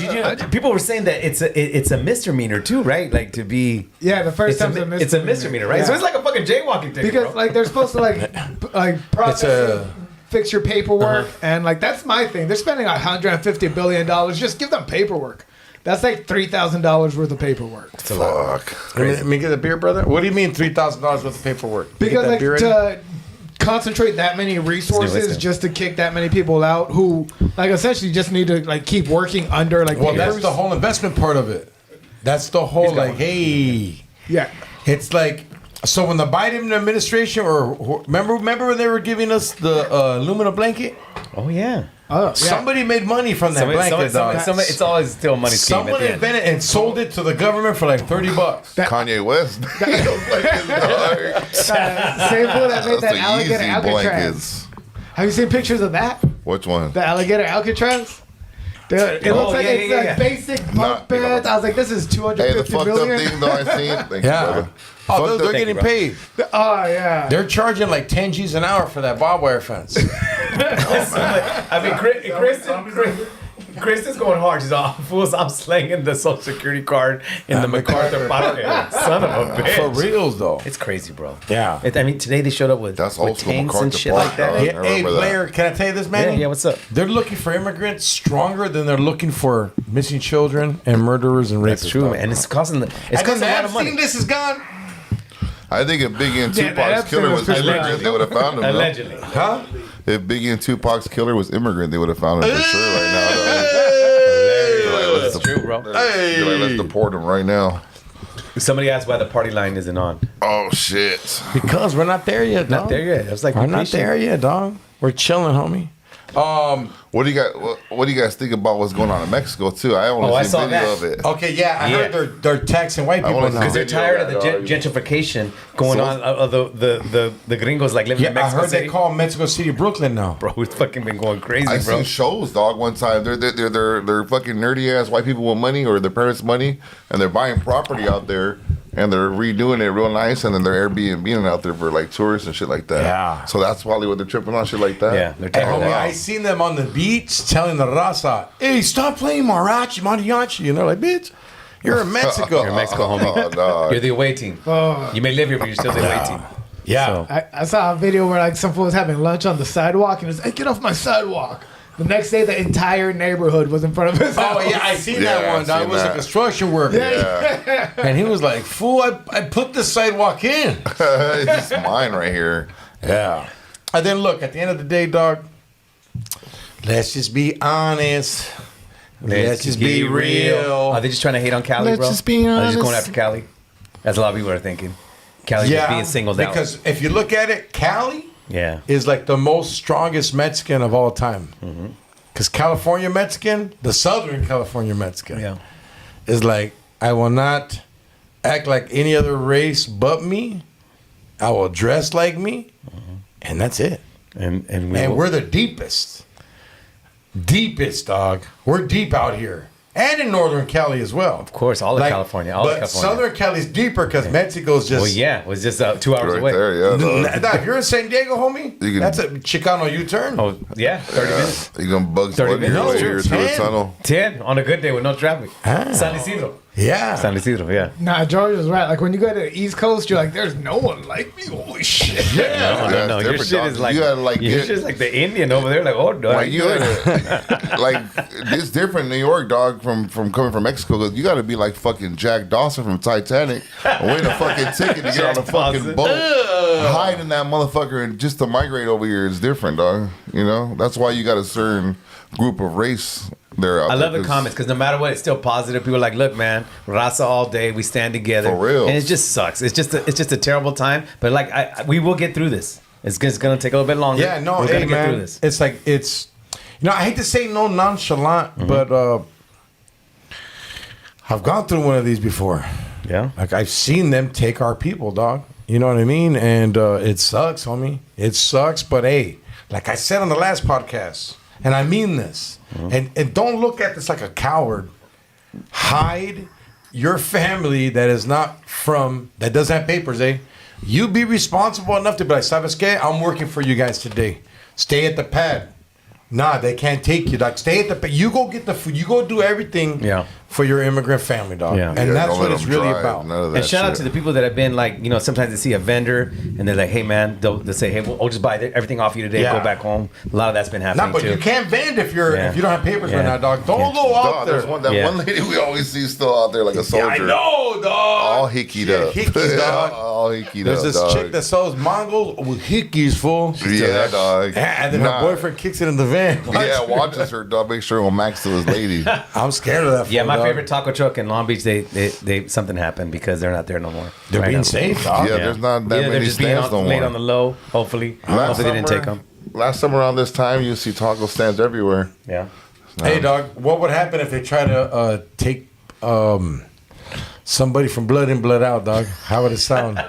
people were saying that it's a misdemeanor too, right? Like to be. Yeah, the first It's a, time's it's a misdemeanor, right? Yeah. So it's like a fucking jaywalking ticket, Because bro. they're supposed to process, fix your paperwork, and that's my thing. They're spending $150 billion. Just give them paperwork. That's like $3,000 worth of paperwork. Fuck. Let me get a beer, brother. What do you mean $3,000 worth of paperwork? You Because get that beer ready? to concentrate that many resources wisdom. just to kick that many people out who essentially just need to keep working under well, papers. that's the whole investment part of it. That's the whole hey. Yeah. It's like, so when the Biden administration, remember when they were giving us the aluminum blanket? Oh yeah. Oh, yeah. Somebody made money from that blanket, dog. It's always still a money scheme. Someone at the end. invented and sold it to the government for like $30. Kanye West. Same fool that made That's that the alligator easy Alcatraz. blankets. Have you seen pictures of that? Which one? The alligator Alcatraz? Dude, it Oh, looks like yeah, it's yeah, like yeah. basic bunk Nah, beds. I was like, this is Hey, the 250 fucked up million. thing though I seen. Thank you, Yeah. brother. Oh, Fucked they're up- getting paid. Oh, yeah. They're charging like 10 G's an hour for that barbed wire fence. Kristen's going hard. She's all, fools, I'm slanging the social security card in the MacArthur pocket. Son of a bitch. For reals, though. It's crazy, bro. Yeah. Today they showed up with, That's old school tanks and MacArthur shit Park, like that. dog. Hey, I remember that. Blair, can I tell you this, man? Yeah, what's up? They're looking for immigrants stronger than they're looking for missing children and murderers and rapists. That's true, dog. man. And it's costing a And then lot the of money. Epstein, this is gone. I think if Biggie and Yeah, Tupac's that killer was episode was immigrant, they would have found him. though. Allegedly. Huh? If Biggie and Tupac's killer was immigrant, they would have found him for sure right now. Though. That's true, bro. They're like, let's deport him right now. Somebody asked why the party line isn't on. Oh shit! Because we're not there yet, dog. Not there yet. I was like, We're be not patient. there yet, dog. We're chilling, homie. What do you got? What do you guys think about what's going on in Mexico too? I only I seen saw video that. of it. Okay, yeah, I heard they're taxing white people wanna now. see Because they're Video tired of the that, dog. gentrification going So- on. The gringos like living in Yeah, I Mexico heard City. they call Mexico City Brooklyn now. Bro, it's fucking been going crazy, I bro. seen shows, dog. One time, they're fucking nerdy ass white people with money or their parents' money, and they're buying property out there, and they're redoing it real nice, and then they're Airbnb out there for like tourists and shit like that. Yeah. So that's probably what they're tripping on, shit like that. Yeah, they're Hey, taking homie, that. I seen them on the beach telling the raza, "Hey, stop playing mariachi," and they're like, "Bitch, you're in Mexico." You're in Mexico, homie. Oh, dog. You're the away team. You may live here, but you're still the away team. Yeah. So- I saw a video where like some fool was having lunch on the sidewalk and was hey, get off my sidewalk. The next day, the entire neighborhood was in front of his house. Oh yeah, I seen Yeah, that one. I That seen was a that. construction worker, Yeah. and he was like, "Fool, I put the sidewalk in." It's mine right here. Yeah. And then look, at the end of the day, dog. Let's just be honest. Let's just be real. Are they just trying to hate on Cali, Let's bro? just be Are they just going honest. after Cali? That's a lot of people are thinking. Cali just being singled out. because if you look at it, Cali Yeah. is like the most strongest Mexican of all time. Because California Mexican, the Southern California Mexican, Yeah. is like, I will not act like any other race but me. I will dress like me, and that's it. And We're the deepest. Deepest, dog. We're deep out here. And in Northern Cali as well. of course, all of California. All but of California. Southern Cali's deeper because Mexico's just... Well, yeah, it was just 2 hours Right away. there, yeah. Nah, if you're in San Diego, homie, You can- that's a Chicano U-turn. Oh, yeah, 30 minutes. You gonna bug 30 spud your minutes. way here through the 10. tunnel. 10 on a good day with no traffic. San Isidro. Yeah. San Isidro, yeah. Nah, George was right. Like when you go to the East Coast, you're like, there's no one like me. Holy shit. Yeah. Yeah, No, it's your different, shit dog. is like You gotta, like, your get- shit's like the Indian over there. Like, oh, dog. Like you gotta, like it's different in New York, dog, from coming from Mexico. Cause you gotta be like fucking Jack Dawson from Titanic, and win a fucking ticket to get on a Jack fucking Dawson. boat, hide in that motherfucker, and just to migrate over here is different, dog. You know, that's why you got a certain group of race there. I love the comments because no matter what, it's still positive. People are like, look, man, raza all day. We stand together. For real. And it just sucks. It's just a terrible time. But like, we will get through this. It's going to take a little bit longer. Yeah, no, we're hey, gonna get man, through this. it's like, it's, you know, I hate to say no nonchalant, but I've gone through one of these before. Yeah. Like, I've seen them take our people, dog. You know what I mean? And it sucks, homie. It sucks, but hey, like I said on the last podcast, and I mean this, and don't look at this like a coward. Hide your family that is not from, that doesn't have papers, eh? You be responsible enough to be like, ¿sabes qué? I'm working for you guys today. Stay at the pad. Nah, they can't take you, dog. Stay at the pad. You go get the food. You go do everything for your immigrant family, dog. Yeah. And Yeah, that's don't what let it's them really drive, about. none of that And shout out shit. to the people that have been like, you know, sometimes they see a vendor and they're like, hey, man, they'll say, hey, we'll just buy everything off you today. Yeah. Go back home. A lot of that's been happening Nah, but too. you can't vend if you're Yeah. if you don't have papers right Yeah. now, dog. Don't go Dog, out there. there's one Yeah. lady we always see still out there like a soldier. Yeah, I know, dog. All hickied up. Hickeys, dog. All hickied There's up, this dog. chick that sells Mongols with hickeys, fool. Yeah, dog. And then Nah. her boyfriend kicks it in the van. Yeah, watches her, dog. Make sure on Max to his lady. I'm scared of that. Yeah, fool, my dog. favorite taco truck in Long Beach, they something happened because they're not there no more. They're right being now. safe, dog. Yeah, there's not that Either they're many just being stands no laid more. on the low. Hopefully, hopefully they didn't take them. Last summer around this time, you see taco stands everywhere. Yeah. Hey, dog. What would happen if they try to take somebody from Blood In, Blood Out, dog? How would it sound?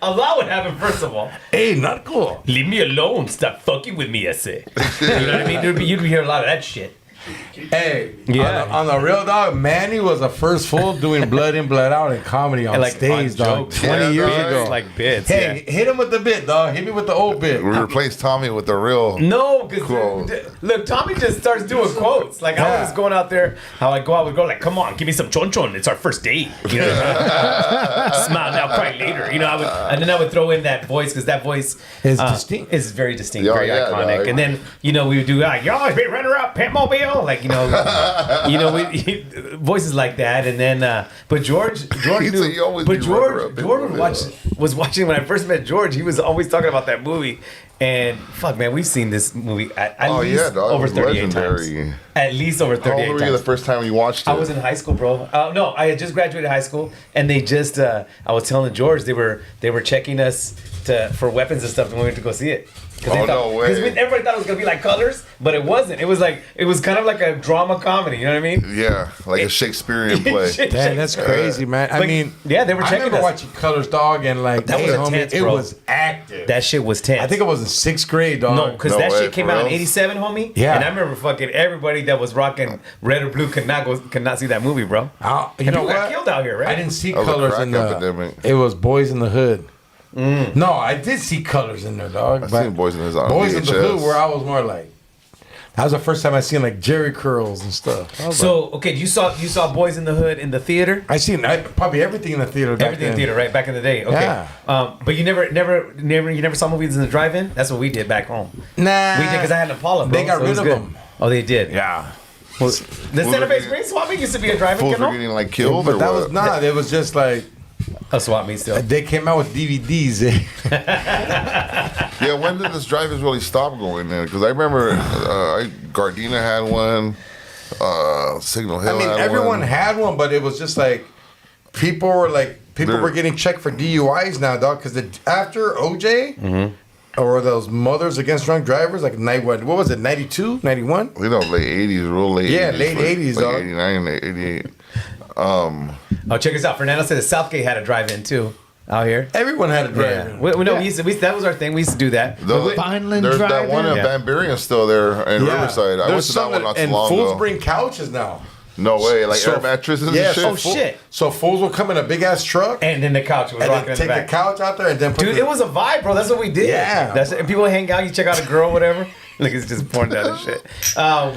A lot would happen first of all. Hey, not cool. Leave me alone. Stop fucking with me, I say. You know what I mean? You'd hear a lot of that shit. Hey, Yeah. on the real dog, Manny was the first fool doing Blood In, Blood Out in comedy on Like stage, on dog. jokes. 20 Yeah, years dog. ago. Like bits. Hey, hit him with the bit, dog. Hit me with the old bit. We replaced Tommy with the real. No, because Quote. look, Tommy just starts doing quotes. Like I Yeah. was going out there, how I go out with go like, come on, give me some chon chon. It's our first date. You know, what I mean? Smile now, cry later. You know, and then I would throw in that voice because that voice Is distinct. Is very distinct, Yeah, very yeah, iconic. dog. And then you know we would do like, you always been runner up, Pimp Mobile, like we voices like that. And then, but George He knew. said you always But be runner up, George Pimp was watching when I first met George. He was always talking about that movie. And fuck, man, we've seen this movie at Oh, least yeah, dog. It over was 38 legendary. times. At least over How 38 old were you the times. first time you watched it? I was in high school, bro. No, I had just graduated high school, and they just I was telling George they were checking us for weapons and stuff, and we went to go see it. Oh, no way. Because everybody thought it was gonna be like Colors, but it wasn't. It was kind of like a drama comedy. You know what I mean? Yeah, like a Shakespearean play. Damn, that's crazy, man. I Like, mean, yeah, they were I checking remember us. watching Colors, dog, and like, That was hey, homie, intense, it bro. was active. That shit was tense. I think it was in 6th grade, dog. No, because No that way, shit came for out in real? '87, homie. Yeah. And I remember fucking everybody that was rocking red or blue could not see that movie, bro. You And know people got what? killed out here, right? I didn't see That was a Colors crack in the. epidemic. It was Boys in the Hood. No, I did see Colors in there, dog. I but seen Boys in the Hood on Boys in the VHS. Hood, where I was more like, That was the first time I seen like Jerry curls and stuff. So okay, you saw Boys in the Hood in the theater. I seen probably everything in the theater. Everything in the theater, right back in the day. Okay, Yeah. But you never saw movies in the drive-in. That's what we did back home. Nah, We did because I had an Impala. Bro, They got so it was rid of good. them. Oh, they did. Yeah, Well, the Santa Fe Spring Swap Meet used to be a drive-in. Fools were Kennel? getting like killed but or that what? was not. It was just like A swap meet still. they came out with DVDs. Yeah, when did this drive-ins really stop going there? Because I remember Gardena had one, Signal Hill I mean, had everyone one. had one, but it was just like people were getting checked for DUIs now, dog. Because after OJ or those mothers against drunk drivers, like what was it, 92, 91? You know, late 80s, real late 80s. Yeah, late 80s, like dog. 89, 88. Oh, check us out. Fernando said that Southgate had a drive-in too out here. Everyone had a Yeah, drive. that was our thing. We used to do that. Vineland There's that Drive-In? one in Yeah. Van Buren still there in Riverside. I went to that one not too and long fools ago. bring couches now. No way, like So- air mattresses Yeah, and shit. Oh, shit. So fools will come in a big ass truck And then the couch was and rocking then in take the the back. couch out there and then put Dude, the, it was a vibe, bro. That's what we did. Yeah. That's it. And people hang out. You check out a girl, whatever. Like it's just pouring down and shit. para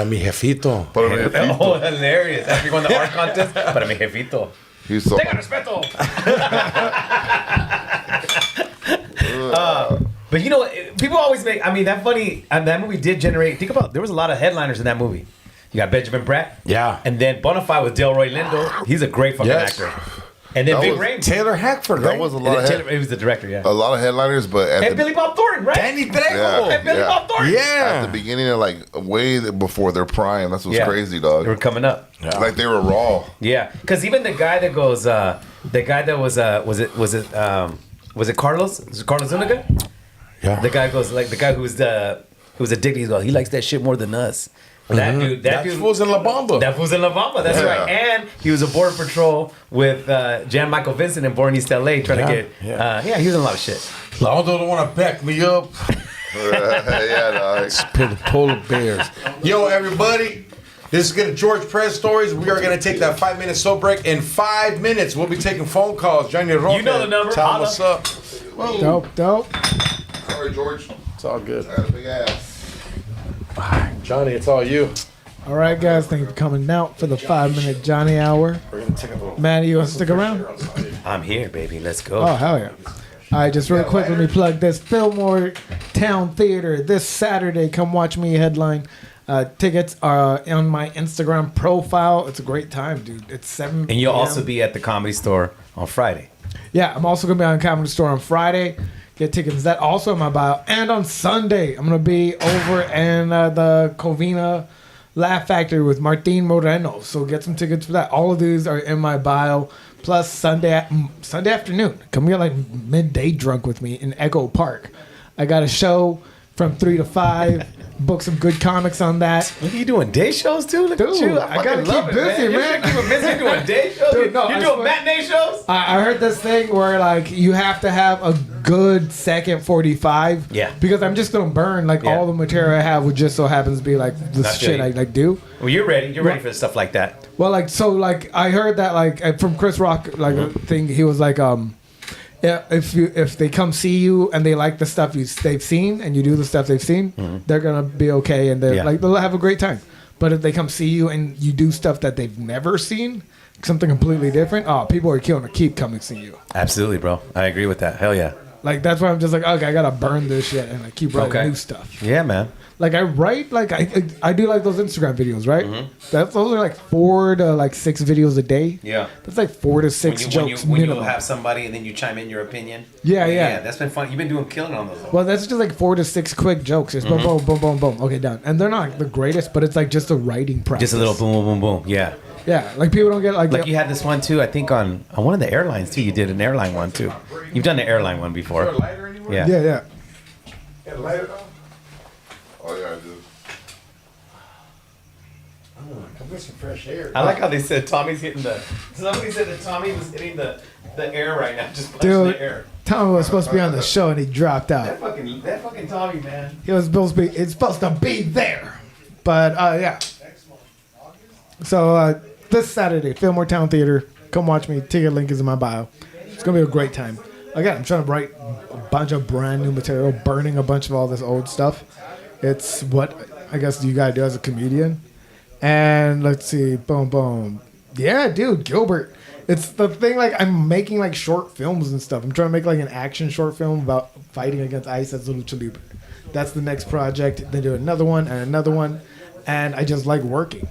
mi jefito. But I mean, Oh, hilarious! After you won the art contest, para mi jefito. he's so, Tenga respeto. But you know, people always make. I mean, that funny. That movie did generate. Think about. There was a lot of headliners in that movie. You got Benjamin Bratt. Yeah. And then Bonafide with Delroy Lindo. He's a great fucking Yes. actor. And then That Big was- Rain. Taylor Hackford, that right? was a And lot then of Taylor, he was the director, yeah. a lot of headliners, but at And the, Billy Bob Thornton, right? Danny Trejo. Yeah. And Billy Bob Thornton. Yeah. at the beginning of like way before their prime. That's what's Yeah. crazy, dog. They were coming up. Like they were raw. Yeah, because even the guy that goes, the guy that was it Carlos? Was it Carlos Zuniga? Yeah. The guy goes like the guy who was a dick. He goes, he likes that shit more than us. That dude, That fool's in La Bamba. that was in La Bamba. That's Yeah. right. And he was a border patrol with Jan Michael Vincent in Born East LA, trying to get. He was in a lot of shit. Aldo don't want to back me up. Yeah, dog. The polar bears. Yo, everybody. This is gonna George Perez Stories. We are gonna take that 5-minute soap break. In 5 minutes, we'll be taking phone calls. Johnny Roque. You know the number. Tell Holla. them what's up. Dope. Sorry, George. It's all good. I had a big ass. Johnny, it's all you. All right, guys. Thank you for coming out for the 5-minute Johnny Hour. We're gonna take a little. Manny, you want to stick around? I'm here, baby. Let's go. Oh, hell yeah. All right, just real quick, let me plug this. Fillmore Town Theater this Saturday. Come watch me headline. Tickets are on my Instagram profile. It's a great time, dude. It's 7 And you'll p.m. also be at the Comedy Store on Friday. Yeah, I'm also going to be on Comedy Store on Friday. Get tickets. That also in my bio. And on Sunday, I'm going to be over in the Covina Laugh Factory with Martin Moreno. So get some tickets for that. All of these are in my bio. Plus Sunday afternoon, come get like midday drunk with me in Echo Park. I got a show from 3 to 5. Book some good comics on that. Look at you doing day shows too. Look Dude, at you. I gotta fucking love keep it, busy, man. You're keeping busy. You're doing day shows. Dude, no, You're I doing swear. matinee shows. I heard this thing where like you have to have a good second 45. Yeah. Because I'm just gonna burn like Yeah. all the material I have, which just so happens to be like the That's shit good. I like do. Well, you're ready. You're ready for stuff like that. Well, like so, like I heard that like from Chris Rock, like a thing. He was like, yeah, if they come see you and they like the stuff they've seen and you do the stuff they've seen, they're gonna be okay and they're Yeah. like they'll have a great time. But if they come see you and you do stuff that they've never seen, something completely different, people are killing to keep coming see you. Absolutely, bro. I agree with that. Hell yeah. Like that's why I'm just like, okay, I gotta burn this shit and like keep writing Okay. new stuff. Yeah, man. Like I write, like I do like those Instagram videos, right? Mm-hmm. Those are like 4 to like 6 videos a day. Yeah. That's like 4 to 6 jokes when you minimum. have somebody and then you chime in your opinion. Yeah. That's been fun. You've been doing killing on those. Well, that's just like 4 to 6 quick jokes. Just boom, boom, boom, boom, boom. Okay, done. And they're not the greatest, but it's like just a writing process. Just a little boom, boom, boom, boom. Yeah. Yeah, like people don't get like. Like you had this one too. I think on one of the airlines too. You did an airline one too. You've done the airline one before. Yeah. Yeah. Oh yeah, I do. Come get some fresh air. I like how they said Tommy's hitting the. Somebody said that Tommy was hitting the air right now, just punching Dude, the air. Tommy was supposed to be on the show and he dropped out. That fucking Tommy, man. He was supposed to be. It's supposed to be there, but yeah. So this Saturday, Fillmore Town Theater. Come watch me. Ticket link is in my bio. It's gonna be a great time. Again, I'm trying to write a bunch of brand new material, burning a bunch of all this old stuff. It's what I guess you gotta do as a comedian. And let's see, boom, boom. Yeah, dude, Gilbert. It's the thing, like, I'm making, like, short films and stuff. I'm trying to make, like, an action short film about fighting against ICE as Lucha Libre. That's the next project. Then do another one and another one. And I just like working.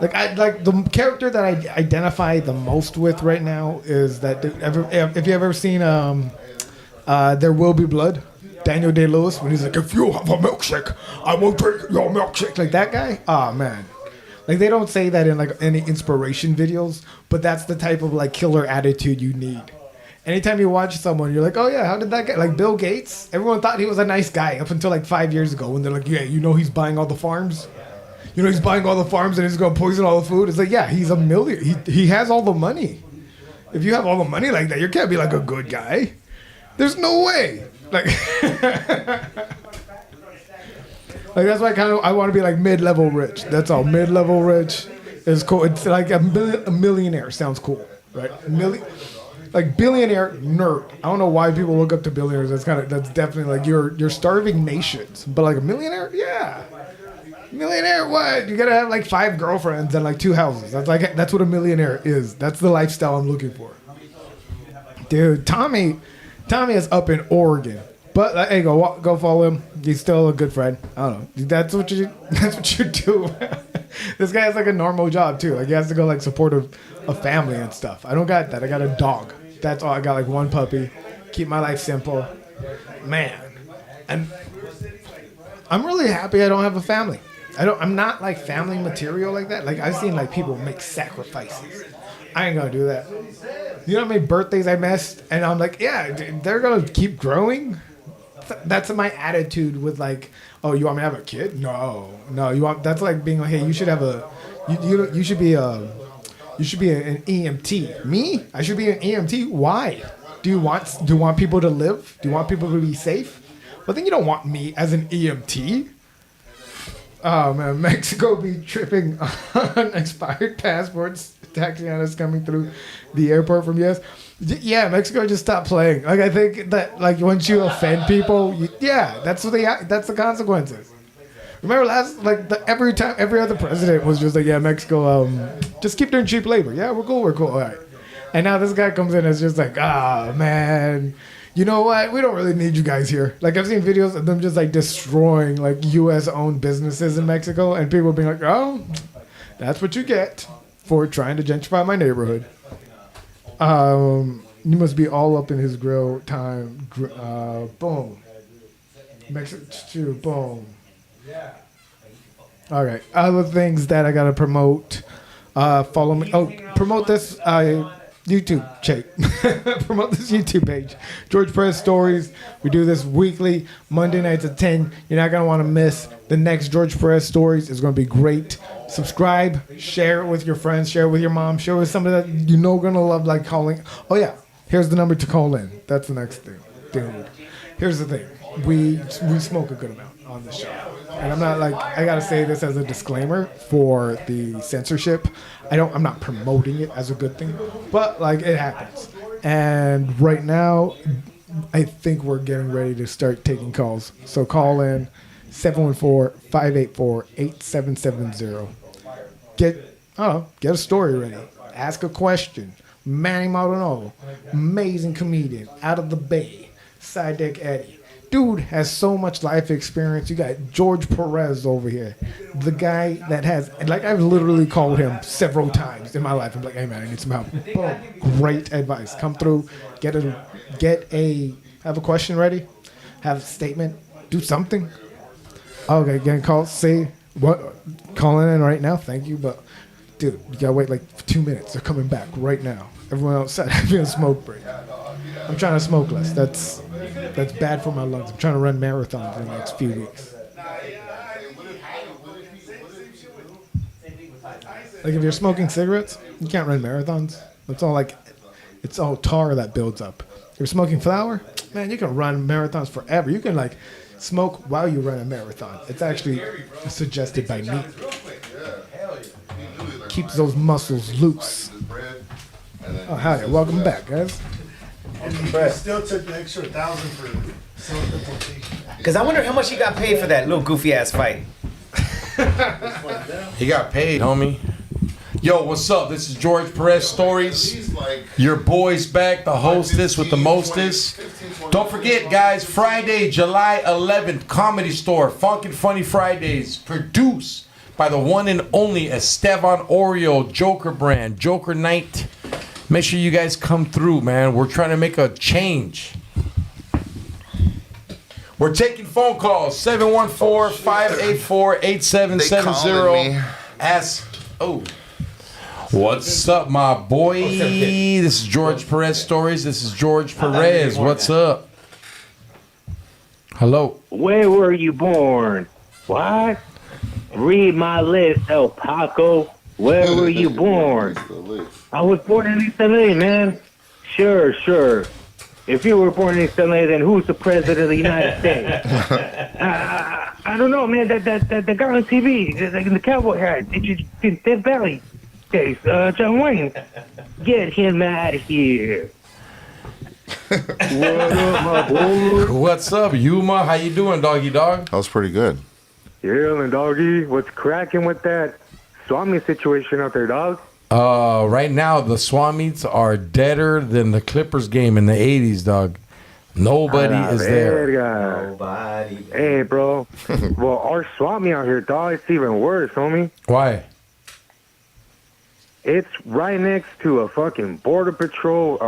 Like, the character that I identify the most with right now is that, if you ever seen There Will Be Blood, Daniel Day-Lewis, when he's like, if you have a milkshake, I will drink your milkshake. Like, that guy? Oh, man. Like, they don't say that in, like, any inspiration videos, but that's the type of, like, killer attitude you need. Anytime you watch someone, you're like, oh, yeah, how did that guy... Like, Bill Gates, everyone thought he was a nice guy up until, like, 5 years ago when they're like, yeah, you know he's buying all the farms? You know he's buying all the farms and he's going to poison all the food? It's like, yeah, he's a millionaire. He has all the money. If you have all the money like that, you can't be, like, a good guy. There's no way. Like... Like, that's why I want to be like mid-level rich. That's all. Mid-level rich is cool. It's like a millionaire sounds cool, right? Like billionaire nerd. I don't know why people look up to billionaires. That's definitely like you're starving nations. But like a millionaire, yeah. Millionaire, what? You gotta have like 5 girlfriends and like 2 houses. That's what a millionaire is. That's the lifestyle I'm looking for. Dude, Tommy is up in Oregon. But hey, go follow him. He's still a good friend. I don't know. That's what you do. This guy has like a normal job too. Like he has to go like support a family and stuff. I don't got that. I got a dog. That's all. I got like 1 puppy. Keep my life simple, man. And I'm really happy I don't have a family. I'm not like family material like that. Like I've seen like people make sacrifices. I ain't gonna do that. You know how many birthdays I missed? And I'm like, yeah, they're gonna keep growing. That's my attitude with like, oh, you want me to have a kid? No, that's like being like, hey, you should have you should be an EMT. Me? I should be an EMT. Why? Do you want people to live? Do you want people to be safe? But then you don't want me as an EMT. Oh man, Mexico be tripping on expired passports. Taxianas coming through the airport from US. Yeah, Mexico just stopped playing. Like I think that like once you offend people, that's the consequences. Remember every other president was just like, yeah, Mexico, just keep doing cheap labor. Yeah, we're cool, all right. And now this guy comes in and is just like, man, you know what? We don't really need you guys here. Like I've seen videos of them just like destroying like US owned businesses in Mexico, and people being like, oh, that's what you get for trying to gentrify my neighborhood. You must be all up in his grill time. Boom. Mexico, boom. All right. Other things that I gotta promote. Follow me. Oh, promote this YouTube promote this YouTube page. George Perez Stories. We do this weekly, Monday nights at 10. You're not gonna want to miss the next George Perez Stories. It's gonna be great. Subscribe, share it with your friends, share it with your mom, share it with somebody that you know gonna love, like calling. Oh yeah, here's the number to call in. That's the next thing, dude. Here's the thing. We smoke a good amount on this show. And I'm not like, I gotta say this as a disclaimer for the censorship. I'm not promoting it as a good thing, but like it happens. And right now, I think we're getting ready to start taking calls. So call in 714-584-8770. Get a story ready. Ask a question. Manny Maldonado, amazing comedian, out of the Bay, Side Deck Eddie. Dude has so much life experience. You got George Perez over here, the guy that has, like, I've literally called him several times in my life. I'm like, hey man, I need some help. Boom, great advice. Come through, have a question ready, have a statement, do something. Okay, getting called. Say what? Calling in right now. Thank you, but dude, you gotta wait like 2 minutes. They're coming back right now. Everyone outside having a smoke break. I'm trying to smoke less. That's bad for my lungs. I'm trying to run marathons in the next few weeks. Like if you're smoking cigarettes, you can't run marathons. It's all tar that builds up. If you're smoking flower, man, you can run marathons forever. You can like smoke while you run a marathon. It's actually suggested by me. Keeps those muscles loose. Oh, howdy. Welcome back, guys. And you still took the extra $1,000 for self-importation. Because I wonder how much he got paid for that little goofy ass fight. He got paid, homie. Yo, what's up? This is George Perez Stories. Your boy's back, the hostess with the mostest. Don't forget, guys, Friday, July 11th, Comedy Store, Funkin' Funny Fridays, produced by the one and only Esteban Oreo, Joker brand, Joker Night. Make sure you guys come through, man. We're trying to make a change. We're taking phone calls, 714-584-8770. Ask, what's up, my boy? This is George Perez Stories. This is George Perez. What's up? Hello. Where were you born? What? Read my list, El Paco. Where were you born? I was born in East LA, man. Sure. If you were born in East LA, then who's the president of the United States? I don't know, man. That guy on TV, the cowboy hat, Death Valley case, John Wayne. Get him out of here. What up, my boy? What's up, Yuma? How you doing, doggy dog? That was pretty good. Yeah, doggy. What's cracking with that Swami situation out there, dog? Right now, the Swamis are deader than the Clippers game in the 80s, dog. Nobody is there. Nobody. Hey, bro. Well, our Swami out here, dog, it's even worse, homie. Why? It's right next to a fucking Border Patrol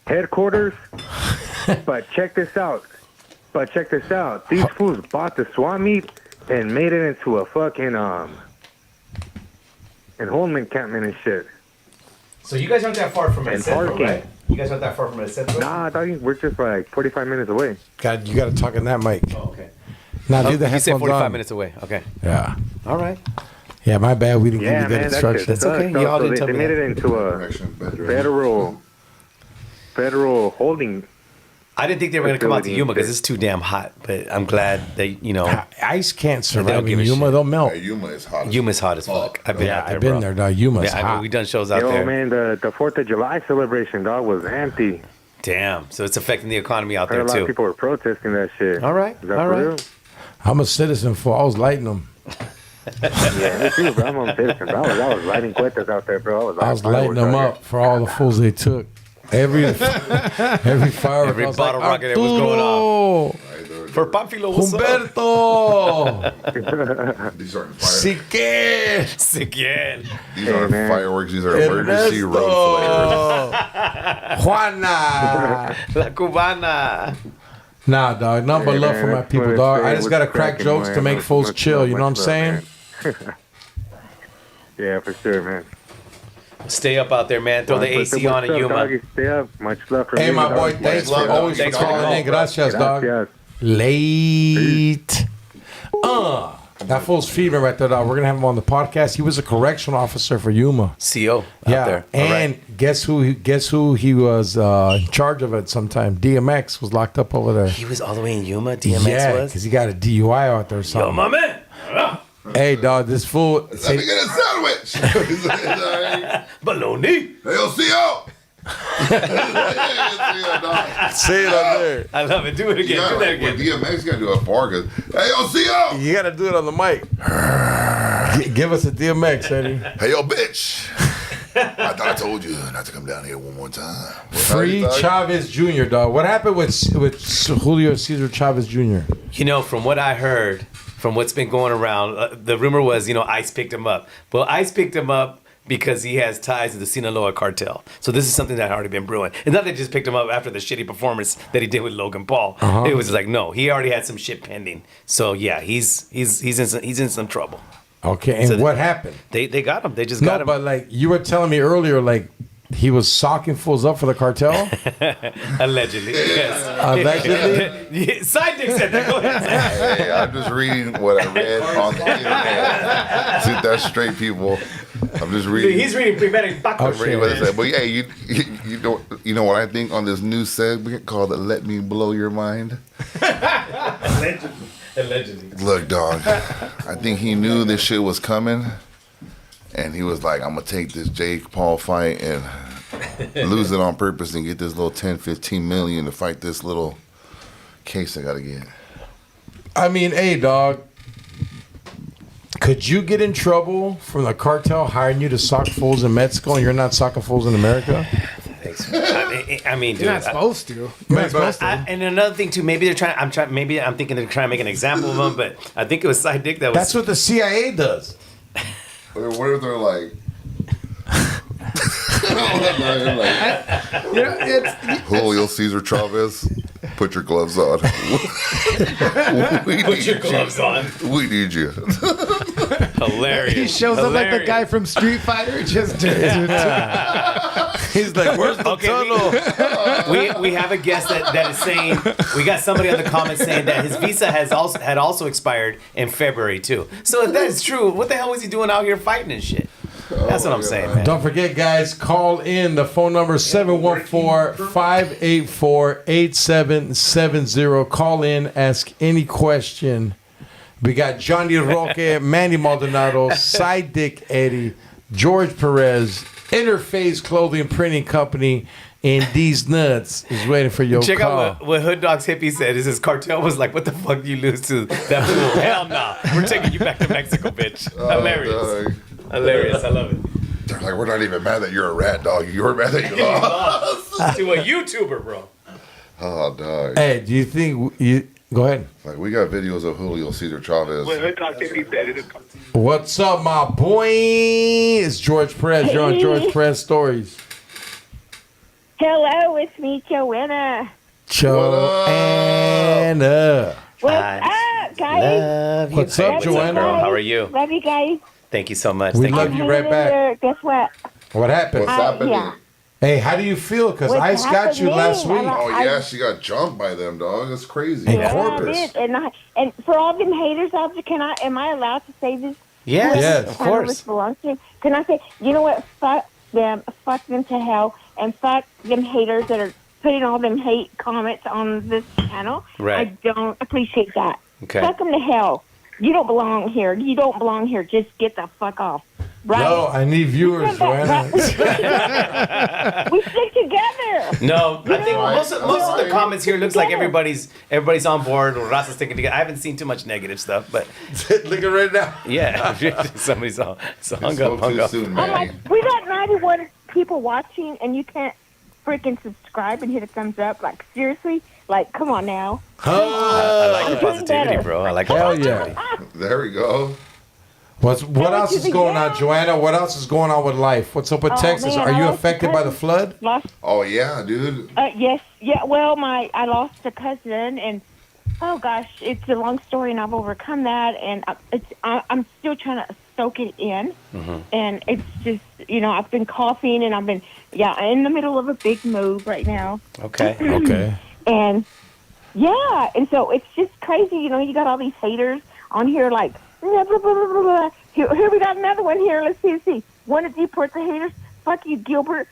headquarters. But check this out. These fools bought the Swami and made it into a fucking and home encampment and shit. So you guys aren't that far from And El Centro, parking. right? You guys aren't that far from El Centro? Nah, doggy, we're just like 45 minutes away. God, you got to talk in that mic. Oh, okay. Now, do the You said headphones 45 on. minutes away. Okay. Yeah. All right. Yeah, my bad. We didn't give Yeah, you that man, instruction. that shit sucks, okay. dog. Y'all So didn't tell they me made that. it into a federal holding. I didn't think they were going to come out to Facility Yuma and because shit. it's too damn hot. But I'm glad they, Ice can't survive give in a Yuma. shit. They'll melt. Hey, Yuma is hot. Yuma's hot as fuck. I've been Yeah, out there, I've been bro. there, dog. Yuma's Yeah, hot. we done shows out Yo, there. man, the 4th of July celebration, dog, was empty. Damn. So it's affecting the economy out I heard there a lot of too. people were protesting that shit. All right, Is that all for right. real? I'm a citizen for. I was lighting them. Yeah, me too, bro. I'm on citizen. I was lighting cuetas out there, bro. I was lighting them up for all the fools they took. Every firework. Every I was bottle like, rocket that was going off. Arturo, For Pamphilo, what's up? Humberto, These aren't fire. Sique, Again. These aren't man. fireworks. These are emergency road flares. Ernesto, Juana. La Cubana. Nah, dog. Nothing but Hey, love man, for my that's people, what dog. it's I just saying. gotta What's crack cracking, jokes man? to make fools Much chill. love, You know what I'm much love, saying? man. Yeah, for sure, man. Stay up out there, man. Throw the What's AC up, on at Yuma. doggy? Stay up. Much love from Hey, you, my boy. dog. Thanks for love, always for thanks for calling calling, in. bro. Gracias, dog. Gracias. Late. That fool's feeding right there, dog. We're gonna have him on the podcast. He was a correctional officer for Yuma. CO out Yeah, there. All and right. guess who he was in charge of it sometime? DMX was locked up over there. He was all the way in Yuma, DMX Yeah, was? because he got a DUI out there or Yo, something. my man. Hey, dog, this fool. Let me get a sandwich. Baloney. Hey, yo, CO. Say it on there. I love it. Do it again. Yeah, Do that with again. DMX, you gotta do a bar. Cause, hey, yo, CO. You got to do it on the mic. Give us a DMX, Eddie. Hey, yo, bitch. I thought I told you not to come down here one more time. Free Dog? Chavez Jr., dog. What happened with Julio César Chávez Jr.? From what I heard, from what's been going around, the rumor was, ICE picked him up. Well, ICE picked him up because he has ties to the Sinaloa cartel. So this is something that had already been brewing. It's not that they just picked him up after the shitty performance that he did with Logan Paul. It was like, no, he already had some shit pending. So yeah, he's in some trouble. Okay, and So what happened? They got him. They just No, got him. but like you were telling me earlier, like he was socking fools up for the cartel. Allegedly. Yes. Allegedly? Yeah, Side Dick said that. Go ahead. Hey, I'm just reading what I read on the internet. Sit that straight, people. I'm just reading. He's reading premeditated Oh, backwards. I'm reading what it said. But yeah, you know what I think on this new segment called the "Let Me Blow Your Mind." Allegedly. Look, dog. I think he knew this shit was coming, and he was like, "I'm gonna take this Jake Paul fight and lose it on purpose and get this little 10, 15 million to fight this little case I gotta get." I mean, hey, dog. Could you get in trouble from the cartel hiring you to sock fools in Mexico and you're not socking fools in America? I mean, dude. You're not supposed to. You're not supposed to. And another thing too, maybe they're trying. Maybe I'm thinking they're trying to make an example of him, but I think it was Side Dick that was. That's what the CIA does. What if they're like? Julio César Chavez, put your gloves on. Put your gloves on. We need you. Hilarious. He shows up like the guy from Street Fighter. Just He's like, where's the tunnel? We have a guest that is saying, we got somebody on the comments saying that his visa had also expired in February too. So if that is true, what the hell was he doing out here fighting and shit? That's what I'm saying, man. Don't forget, guys, call in. The phone number is 714-584-8770. Call in, ask any question. We got Johnny Roque, Manny Maldonado, Side Dick Eddie, George Perez, Interface Clothing Printing Company, and These Nuts is waiting for your Check call. out what Hood Dog's hippie said. Is his cartel was like, what the fuck do you lose to that fool? Hell nah. We're taking you back to Mexico, bitch. Hilarious. Dog. Hilarious. I love it. They're like, we're not even mad that you're a rat, dog. You're mad that you lost. To a YouTuber, bro. Oh, dog. Hey, do you think you... Go ahead. Like, we got videos of Julio César Chavez. What's up, my boy? It's George Perez. You're on George Perez Stories. Hello, it's me, Joanna. Joanna. What's up, guys? Love you. What's up, Joanna? Girl, how are you? Love you guys. Thank you so much. We Thank love you. you right back. Guess what? What happened? What's happening? Yeah. Hey, how do you feel? Because What's Ice got you happening? last week. Oh, yeah, she got jumped by them, dog. That's crazy. Hey, Yeah, Corpus. I did. And for all them haters out there, am I allowed to say this? Yes, Yes. of Channel course. this belongs to? Can I say, you know what? Fuck them to hell, and fuck them haters that are putting all them hate comments on this channel. Right. I don't appreciate that. Okay. Fuck them to hell. You don't belong here. You don't belong here. Just get the fuck off. Right? No, I need viewers, Joanna. We stick together. No, I think Right. most of the Right. comments here looks like Together. everybody's on board or Rasa's sticking together. I haven't seen too much negative stuff, but Look at right now. yeah, somebody's all so hung Spoke up. too soon, I'm man. like, we got 91 people watching, and you can't freaking subscribe and hit a thumbs up. Like, seriously? Like, come on now. I like your I'm doing positivity, better. bro. I like your Hell positivity. yeah. There we go. What else is going on, Joanna? What else is going on with life? What's up with Oh, Texas? man, Are I you lost affected a by the cousin. flood? Lost, Oh, yeah, dude. yes. Yeah, well, I lost a cousin, and, oh, gosh, it's a long story, and I've overcome that, and I'm still trying to soak it in. And it's just, I've been coughing, and I've been, in the middle of a big move right now. Okay. Okay. And yeah, and so it's just crazy, you got all these haters on here like, blah, blah, blah, blah, blah. Here we got another one here. Let's see. Want to deport the haters? Fuck you, Gilbert.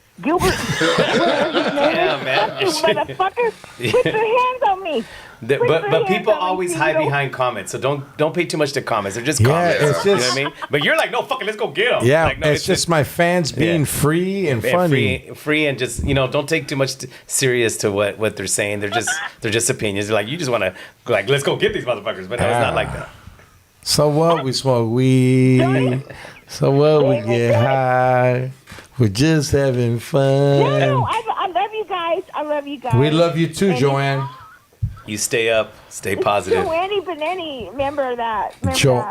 Damn, man. Fuck you, motherfucker. Put your hands on me. But people always hide behind comments, so don't pay too much to comments. They're just comments. it's you know just- what I mean? But you're like, no, fucking, let's go get them. Yeah, like, no, it's just my fans being Yeah. free and and funny. free, and just don't take too much serious to what they're saying. They're just opinions. They're like, you just want to like, let's go get these motherfuckers, but no, it's not like that. So what? We smoke weed. So what? We get high. We're just having fun. No, I love you guys. I love you guys. We love you too, Joanne. You stay up, stay positive. Joanny Benetti, remember that.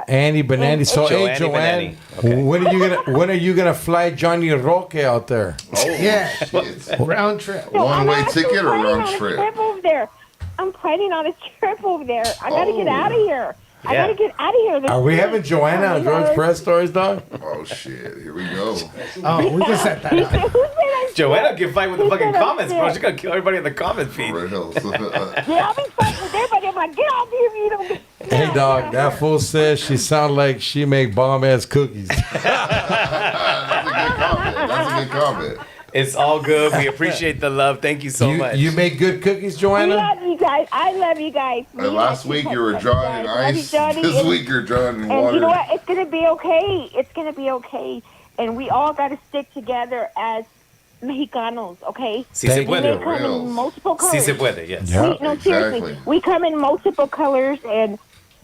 Annie Benetti. So hey, Joanny Joanne, Benetti. Okay. when are you gonna fly Johnny Roque out there? Oh, Yeah. shit. Round trip. One-way ticket or round trip? Over there. I'm planning on a trip over there. I gotta get out of here. I Yeah. gotta get out of here. Are we having Joanna on George Perez Stories, dog? Oh, shit. Here we go. Oh, we can set that up. Joanna can fight with the fucking said comments, bro. upset. She's gonna kill everybody in the comment feed. For real. Yeah, I'll be fighting with everybody. I'm like, get off here if you don't get. Hey, dog, that fool says she sound like she make bomb-ass cookies. That's a good comment. That's a good comment. It's all good. We appreciate the love. Thank you so much. You make good cookies, I Joanna? love you guys. I love you guys. Last week you were drawing in Love you, ice. Johnny. This And- week you're drawing in And you water. know what? It's gonna be okay. It's gonna be okay. And we all got to stick together as Mexicanos, okay? Si se Thank We puede. may come Real. in multiple colors. Si se puede, yes. Yeah. No, seriously. Exactly. We come in multiple colors, and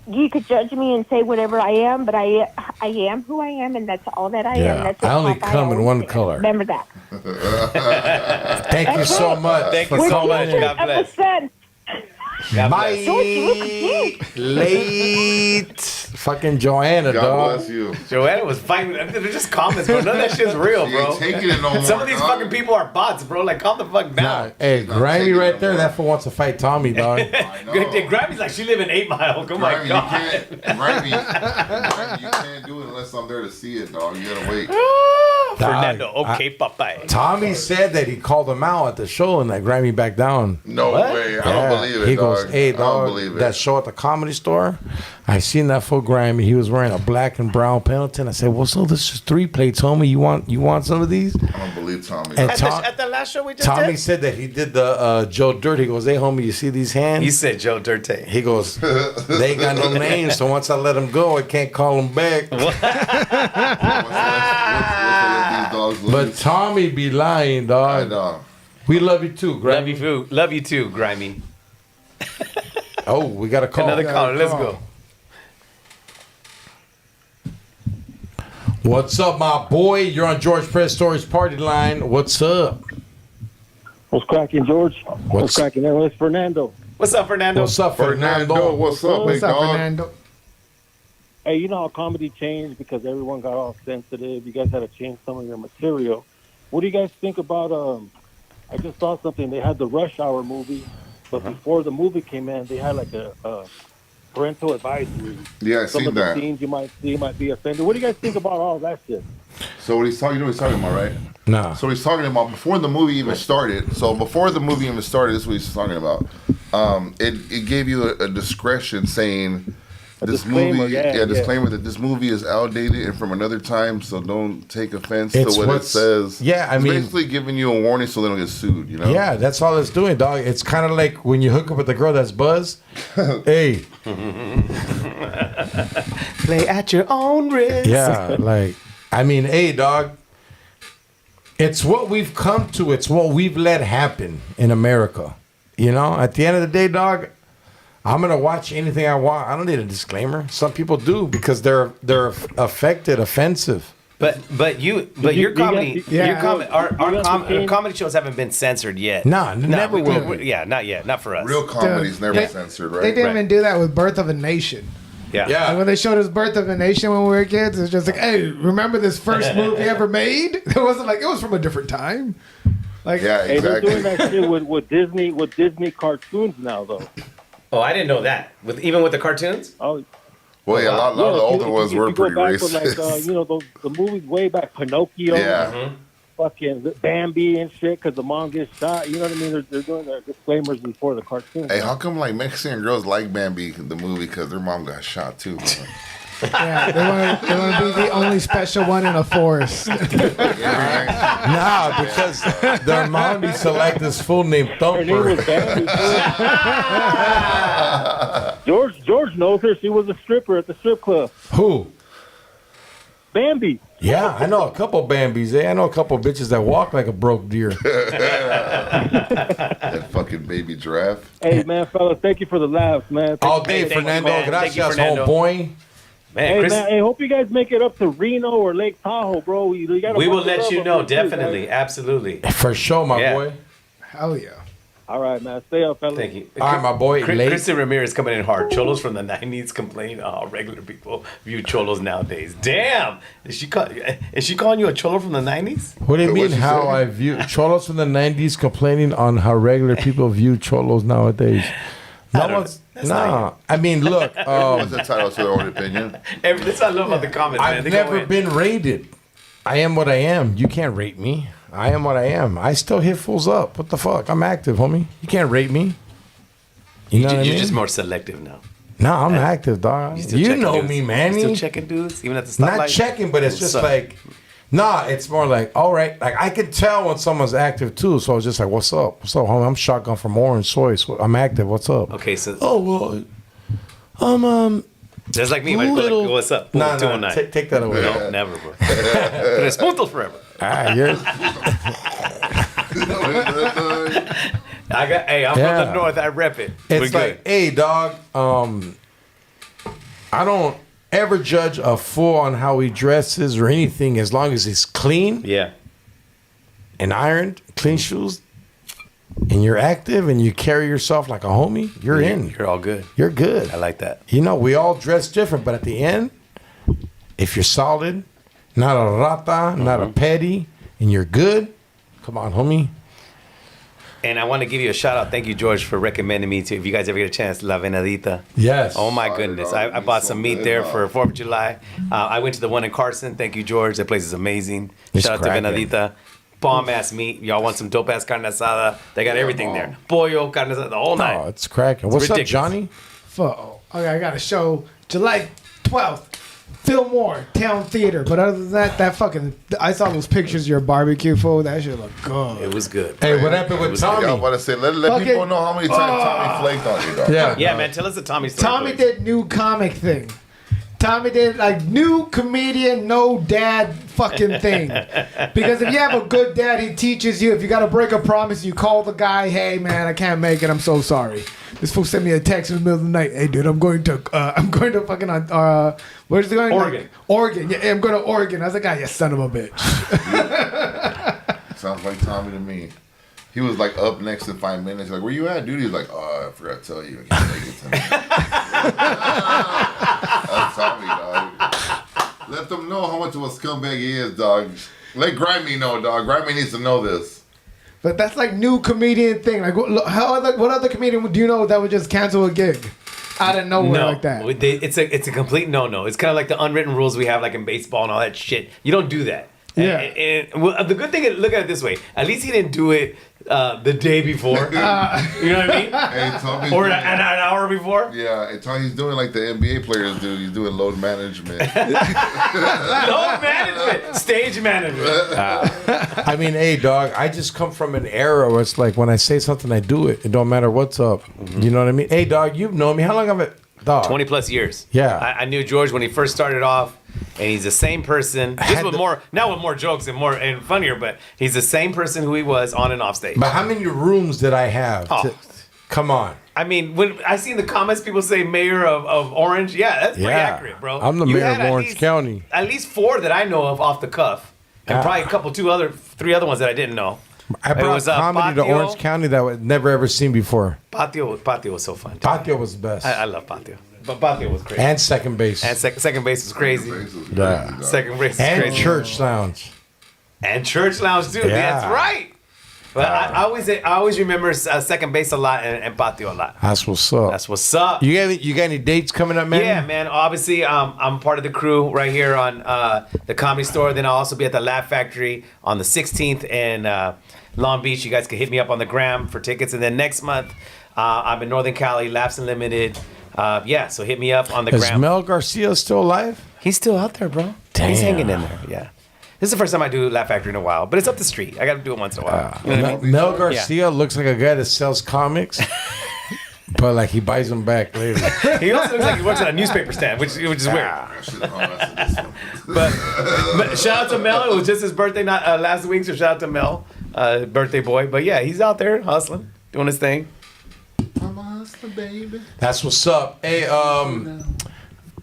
you could judge me and say whatever I am, but I I am who I am, and that's all that I Yeah, am. That's I only what Popeye come in always one said. color. Remember that. Thank you so much. Thank for you so calling much. in. God Of the bless. sun. God Bye. bless. George, you look cute. Late. Fucking Joanna, God dog. bless you. Joanna was fighting. They're just comments, bro. None of that shit's real, She bro. ain't taking it no more. Some of these dog. fucking people are bots, bro. Like, calm the fuck Nah, down. hey, not Grammy taking right it there. no That more. fool wants to fight Tommy, dog. I know. Grammy's like, she live in 8 Mile. Oh my Grammy, God. Grammy, you can't do it unless I'm there to see it, dog. You gotta wait. Fernando, Dog, okay, Popeye. Tommy said that he called him out at the show and that Grammy backed down. No What? way. I don't believe it, He dog. goes, hey, I don't dog, believe that it. show at the Comedy Store, I seen that full Grammy. He was wearing a black and brown Pendleton. I said, well, so this is 3 plates, homie. You want some of these? I don't believe Tommy. And dog. At the last show we just Tommy did? said that he did the Joe Dirt. He goes, hey, homie, you see these hands? You said Joe Dirte. He goes, they ain't got no names, so once I let them go, I can't call them back. What's these dogs lose? But Tommy be lying, I dog. know. We love you too, Grammy. Love you too, Grimy. Oh, we got a call. Another caller. Let's go. What's up, my boy? You're on George Perez Stories party line. What's up? What's cracking, George? What's cracking there? It's Fernando. What's up, Fernando? What's up, Fernando, Fernando? what's up, big What's up, dog? Fernando? Hey, you know how comedy changed because everyone got all sensitive. You guys had to change some of your material. What do you guys think about? I just saw something. They had the Rush Hour movie, but before the movie came in, they had like a parental advisory. Yeah, I Some seen of the that. scenes you might see might be offended. What do you guys think about all that shit? So what he's talking, you know what he's talking about, right? Nah. So he's talking about before the movie even started. So before the movie even started, this is what he's talking about. It gave you a discretion saying this disclaimer, movie, disclaimer that this movie is outdated and from another time. So don't take offense It's to what it what's- says. yeah, I It's mean- basically giving you a warning so they don't get sued. You know? Yeah, that's all it's doing, dog. It's kind of like when you hook up with a girl that's buzzed. Hey, Play at your own risk. yeah, like, I mean, hey, dog. It's what we've come to. It's what we've let happen in America. You know, at the end of the day, dog, I'm gonna watch anything I want. I don't need a disclaimer. Some people do because they're offensive. But your comedy, our comedy shows haven't been censored yet. Nah, never will be. Yeah, not yet. Not for us. Real comedy's never they- censored, They right? didn't Right. even do that with Birth of a Nation. Yeah. Like when they showed us Birth of a Nation when we were kids, it's just like, hey, remember this first movie ever made? It wasn't like it was from a different time. Like, Yeah, Hey, they're doing exactly. that shit with Disney cartoons now, though. Oh, I didn't know that. Even with the cartoons. Oh, Well, yeah, a lot of the older ones were pretty go back racist. with like, you know, the movies way back, Pinocchio, Yeah. fucking Bambi and shit, because the mom gets shot. You know what I mean? They're doing their disclaimers before the cartoon. Hey, how come like Mexican girls like Bambi the movie because their mom got shot too? Man? yeah, they want to be the only special one in a forest. Nah, because their mom used to like this fool named Her name was Thumper. Bambi. George knows her. She was a stripper at the strip club. Who? Bambi. Yeah, I know a couple Bambis. I know a couple bitches that walk like a broke deer. That fucking baby giraffe. Hey, man, fellas, thank you for the laughs, man. All day, Thank you, Fernando. man. Thank you, Gracias, Fernando. homeboy. Man, Hey, Chris, man, I hope you guys make it up to Reno or Lake Tahoe, bro. You gotta we will work it let up you up know. there, too, Definitely, man. absolutely. For sure, my Yeah. boy. Hell yeah. All right, man. Stay up, fellas. Thank you. All right, my boy. Late. Christian Ramirez coming in hard. Cholos from the 90s complain how regular people view cholos nowadays. Damn! Is she calling you a cholo from the 90s? What do you mean What'd you how say? I view cholos from the 90s complaining on how regular people view cholos nowadays? No don't one's, know. That's not nah. I mean, look, What's the title to their own opinion? That's what I love about the comments, man. I've They go never in. been rated. I am what I am. You can't rate me. I am what I am. I still hit fools up. What the fuck? I'm active, homie. You can't rate me. You know what I You're mean? just more selective now. No, I'm active, dog. still You checking know dudes? me, You Manny. still checking dudes, even at the stoplight. Not checking, but it's just What's up? like, nah, it's more like, all right. Like, I can tell when someone's active, too. So I was just like, what's up? What's up, homie? I'm shotgun from Orange Soy. So I'm active. What's up? Okay, so Oh, well, just like me, if I go little- like, what's up? Boom, Nah, 209. take that away. No, never, bro. Tres puntos forever. Ah, you're, I'm from Yeah. the north. I rep it. it's We're like, hey, dog, I don't, ever judge a fool on how he dresses or anything as long as he's clean Yeah. and ironed, clean shoes, and you're active and you carry yourself like a homie, you're in. You're all good. You're good. I like that. You know, we all dress different, but at the end, if you're solid, not a rata, not a petty, and you're good, come on, homie. And I want to give you a shout out. Thank you, George, for recommending me to. If you guys ever get a chance, La Venadita. Yes. Oh my goodness! I bought some meat there for 4th of July. I went to the one in Carson. Thank you, George. That place is amazing. It's Shout out cracking. to Venadita. Bomb ass meat. Y'all want some dope ass carne asada? They got everything there. Pollo, carne asada, the whole night. Oh, it's cracking. What's ridiculous. up, Johnny? Okay, I got a show July 12th. Fillmore Town Theater. But other than that I saw those pictures of your barbecue food. That shit look good. It was good. Hey, what happened with Yeah, I was Tommy? about to say, let Fucking- people know how many times Tommy flaked on you, dog. Yeah. Yeah, man. Tell us the Tommy story. Tommy please. did new comic thing. Tommy did like new comedian, no dad fucking thing. Because if you have a good dad, he teaches you. If you got to break a promise, you call the guy, hey man, I can't make it. I'm so sorry. This fool sent me a text in the middle of the night. Hey dude, I'm going to fucking, where's he going? Oregon. Like, Oregon. Yeah, I'm going to Oregon. I was like, ah, you son of a bitch. Sounds like Tommy to me. He was like up next in 5 minutes. Like, where you at, dude? He's like, oh, I forgot to tell you. I can't make it tonight. That's Tommy, dog. Let them know how much of a scumbag he is, dog. Let Grimy know, dog. Grimy needs to know this. But that's like new comedian thing. Like, what other comedian do you know that would just cancel a gig out of nowhere like that? It's a complete no. It's kind of like the unwritten rules we have, like in baseball and all that shit. You don't do that. Yeah. And well, the good thing is, look at it this way. At least he didn't do it the day before. You know what I mean? Hey, Tommy's Or doing- an hour before. Yeah, and Tommy's doing like the NBA players do. He's doing load management. Load management, stage management. I mean, hey, dog, I just come from an era where it's like when I say something, I do it. It don't matter what's up. You know what I mean? Hey, dog, you've known me. How long have I... Dog. 20 plus years. Yeah. I knew George when he first started off, and he's the same person. Just with more jokes and funnier, but he's the same person who he was on and off stage. But how many rooms did I have? Oh. Come on. I mean, when I see in the comments people say mayor of Orange, yeah, that's pretty accurate, bro. I'm the You mayor had of at Orange least- County. At least 4 that I know of off the cuff, and Yeah. probably 3 other ones that I didn't know. I brought was, comedy to Patio. Orange County that I'd never ever seen before. Patio was so fun. Patio was the best. I love Patio, but Patio was crazy. And second base. And second base was crazy. Yeah. Second base was And crazy. church lounge. And church lounge too. Yeah. That's right. But I always remember second base a lot and Patio a lot. That's what's up. That's what's up. You got any dates coming up, man? Yeah, man. Obviously, I'm part of the crew right here on the Comedy Store. Then I'll also be at the Laugh Factory on the 16th in Long Beach. You guys can hit me up on the gram for tickets. And then next month, I'm in Northern Cali, Laughs Unlimited. So hit me up on the Is gram. Mel Garcia still alive? He's still out there, bro. Damn. He's hanging in there. Yeah. This is the first time I do Laugh Factory in a while, but it's up the street. I got to do it once in a while. You know what I mean? Mel Garcia looks like a guy that sells comics, but like he buys them back later. He also looks like he works at a newspaper stand, which is weird. But shout out to Mel. It was just his birthday not last week, so shout out to Mel, birthday boy. But yeah, he's out there hustling, doing his thing. That's what's up. Hey,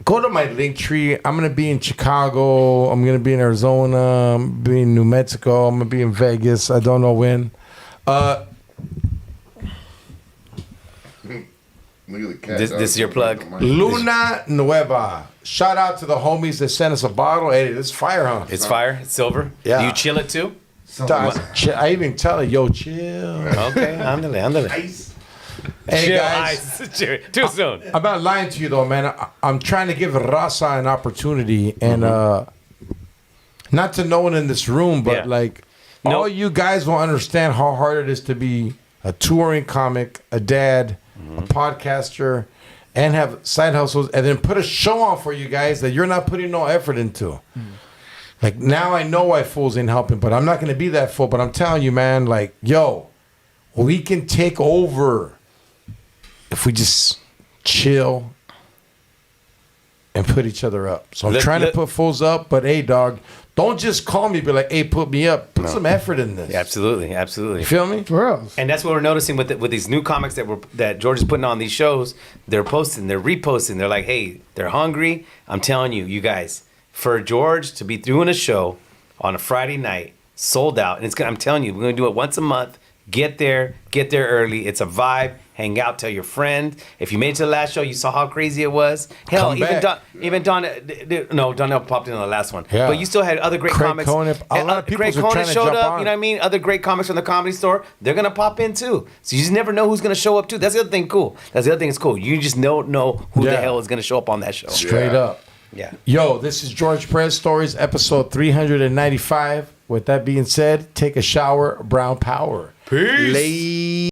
go to my link tree. I'm gonna be in Chicago. I'm gonna be in Arizona. I'm gonna be in New Mexico. I'm gonna be in Vegas. I don't know when. Look at the cat. This is your plug. Luna Nueva. Shout out to the homies that sent us a bottle. Hey, this is fire, huh? It's fire. It's silver. Yeah. Do you chill it too? I even tell her, yo, chill. Okay, ándale. Hey, Chill, guys. ice. Too soon. I'm not lying to you, though, man. I'm trying to give Raza an opportunity. And not to no one in this room, but Yeah. like, all you guys will understand how hard it is to be a touring comic, a dad, a podcaster, and have side hustles, and then put a show on for you guys that you're not putting no effort into. Like, now I know why fools ain't helping, but I'm not going to be that fool. But I'm telling you, man, like, yo, we can take over if we just chill and put each other up. So I'm Look- trying look- to put fools up, but hey, dog, don't just call me, be like, hey, put me up. Put some effort in this. Yeah, absolutely, absolutely. You feel me? For real. And that's what we're noticing with these new comics that George is putting on these shows. They're posting, they're reposting. They're like, hey, they're hungry. I'm telling you, you guys, for George to be doing a show on a Friday night, sold out, and I'm telling you, we're gonna do it once a month. Get there early. It's a vibe. Hang out, tell your friend. If you made it to the last show, you saw how crazy it was. Hell, Come even back. Donnell popped in on the last one. Yeah. But you still had other great Craig comics. Conan, a lot of people Craig are Conan trying to showed jump up. on. You know what I mean? Other great comics from the Comedy Store. They're gonna pop in too. So you just never know who's gonna show up too. That's the other thing cool. That's the other thing that's cool. You just don't know who the Yeah. hell is gonna show up on that show. Straight up. Yeah. Yo, this is George Perez Stories, episode 395. With that being said, take a shower, brown power. Peace.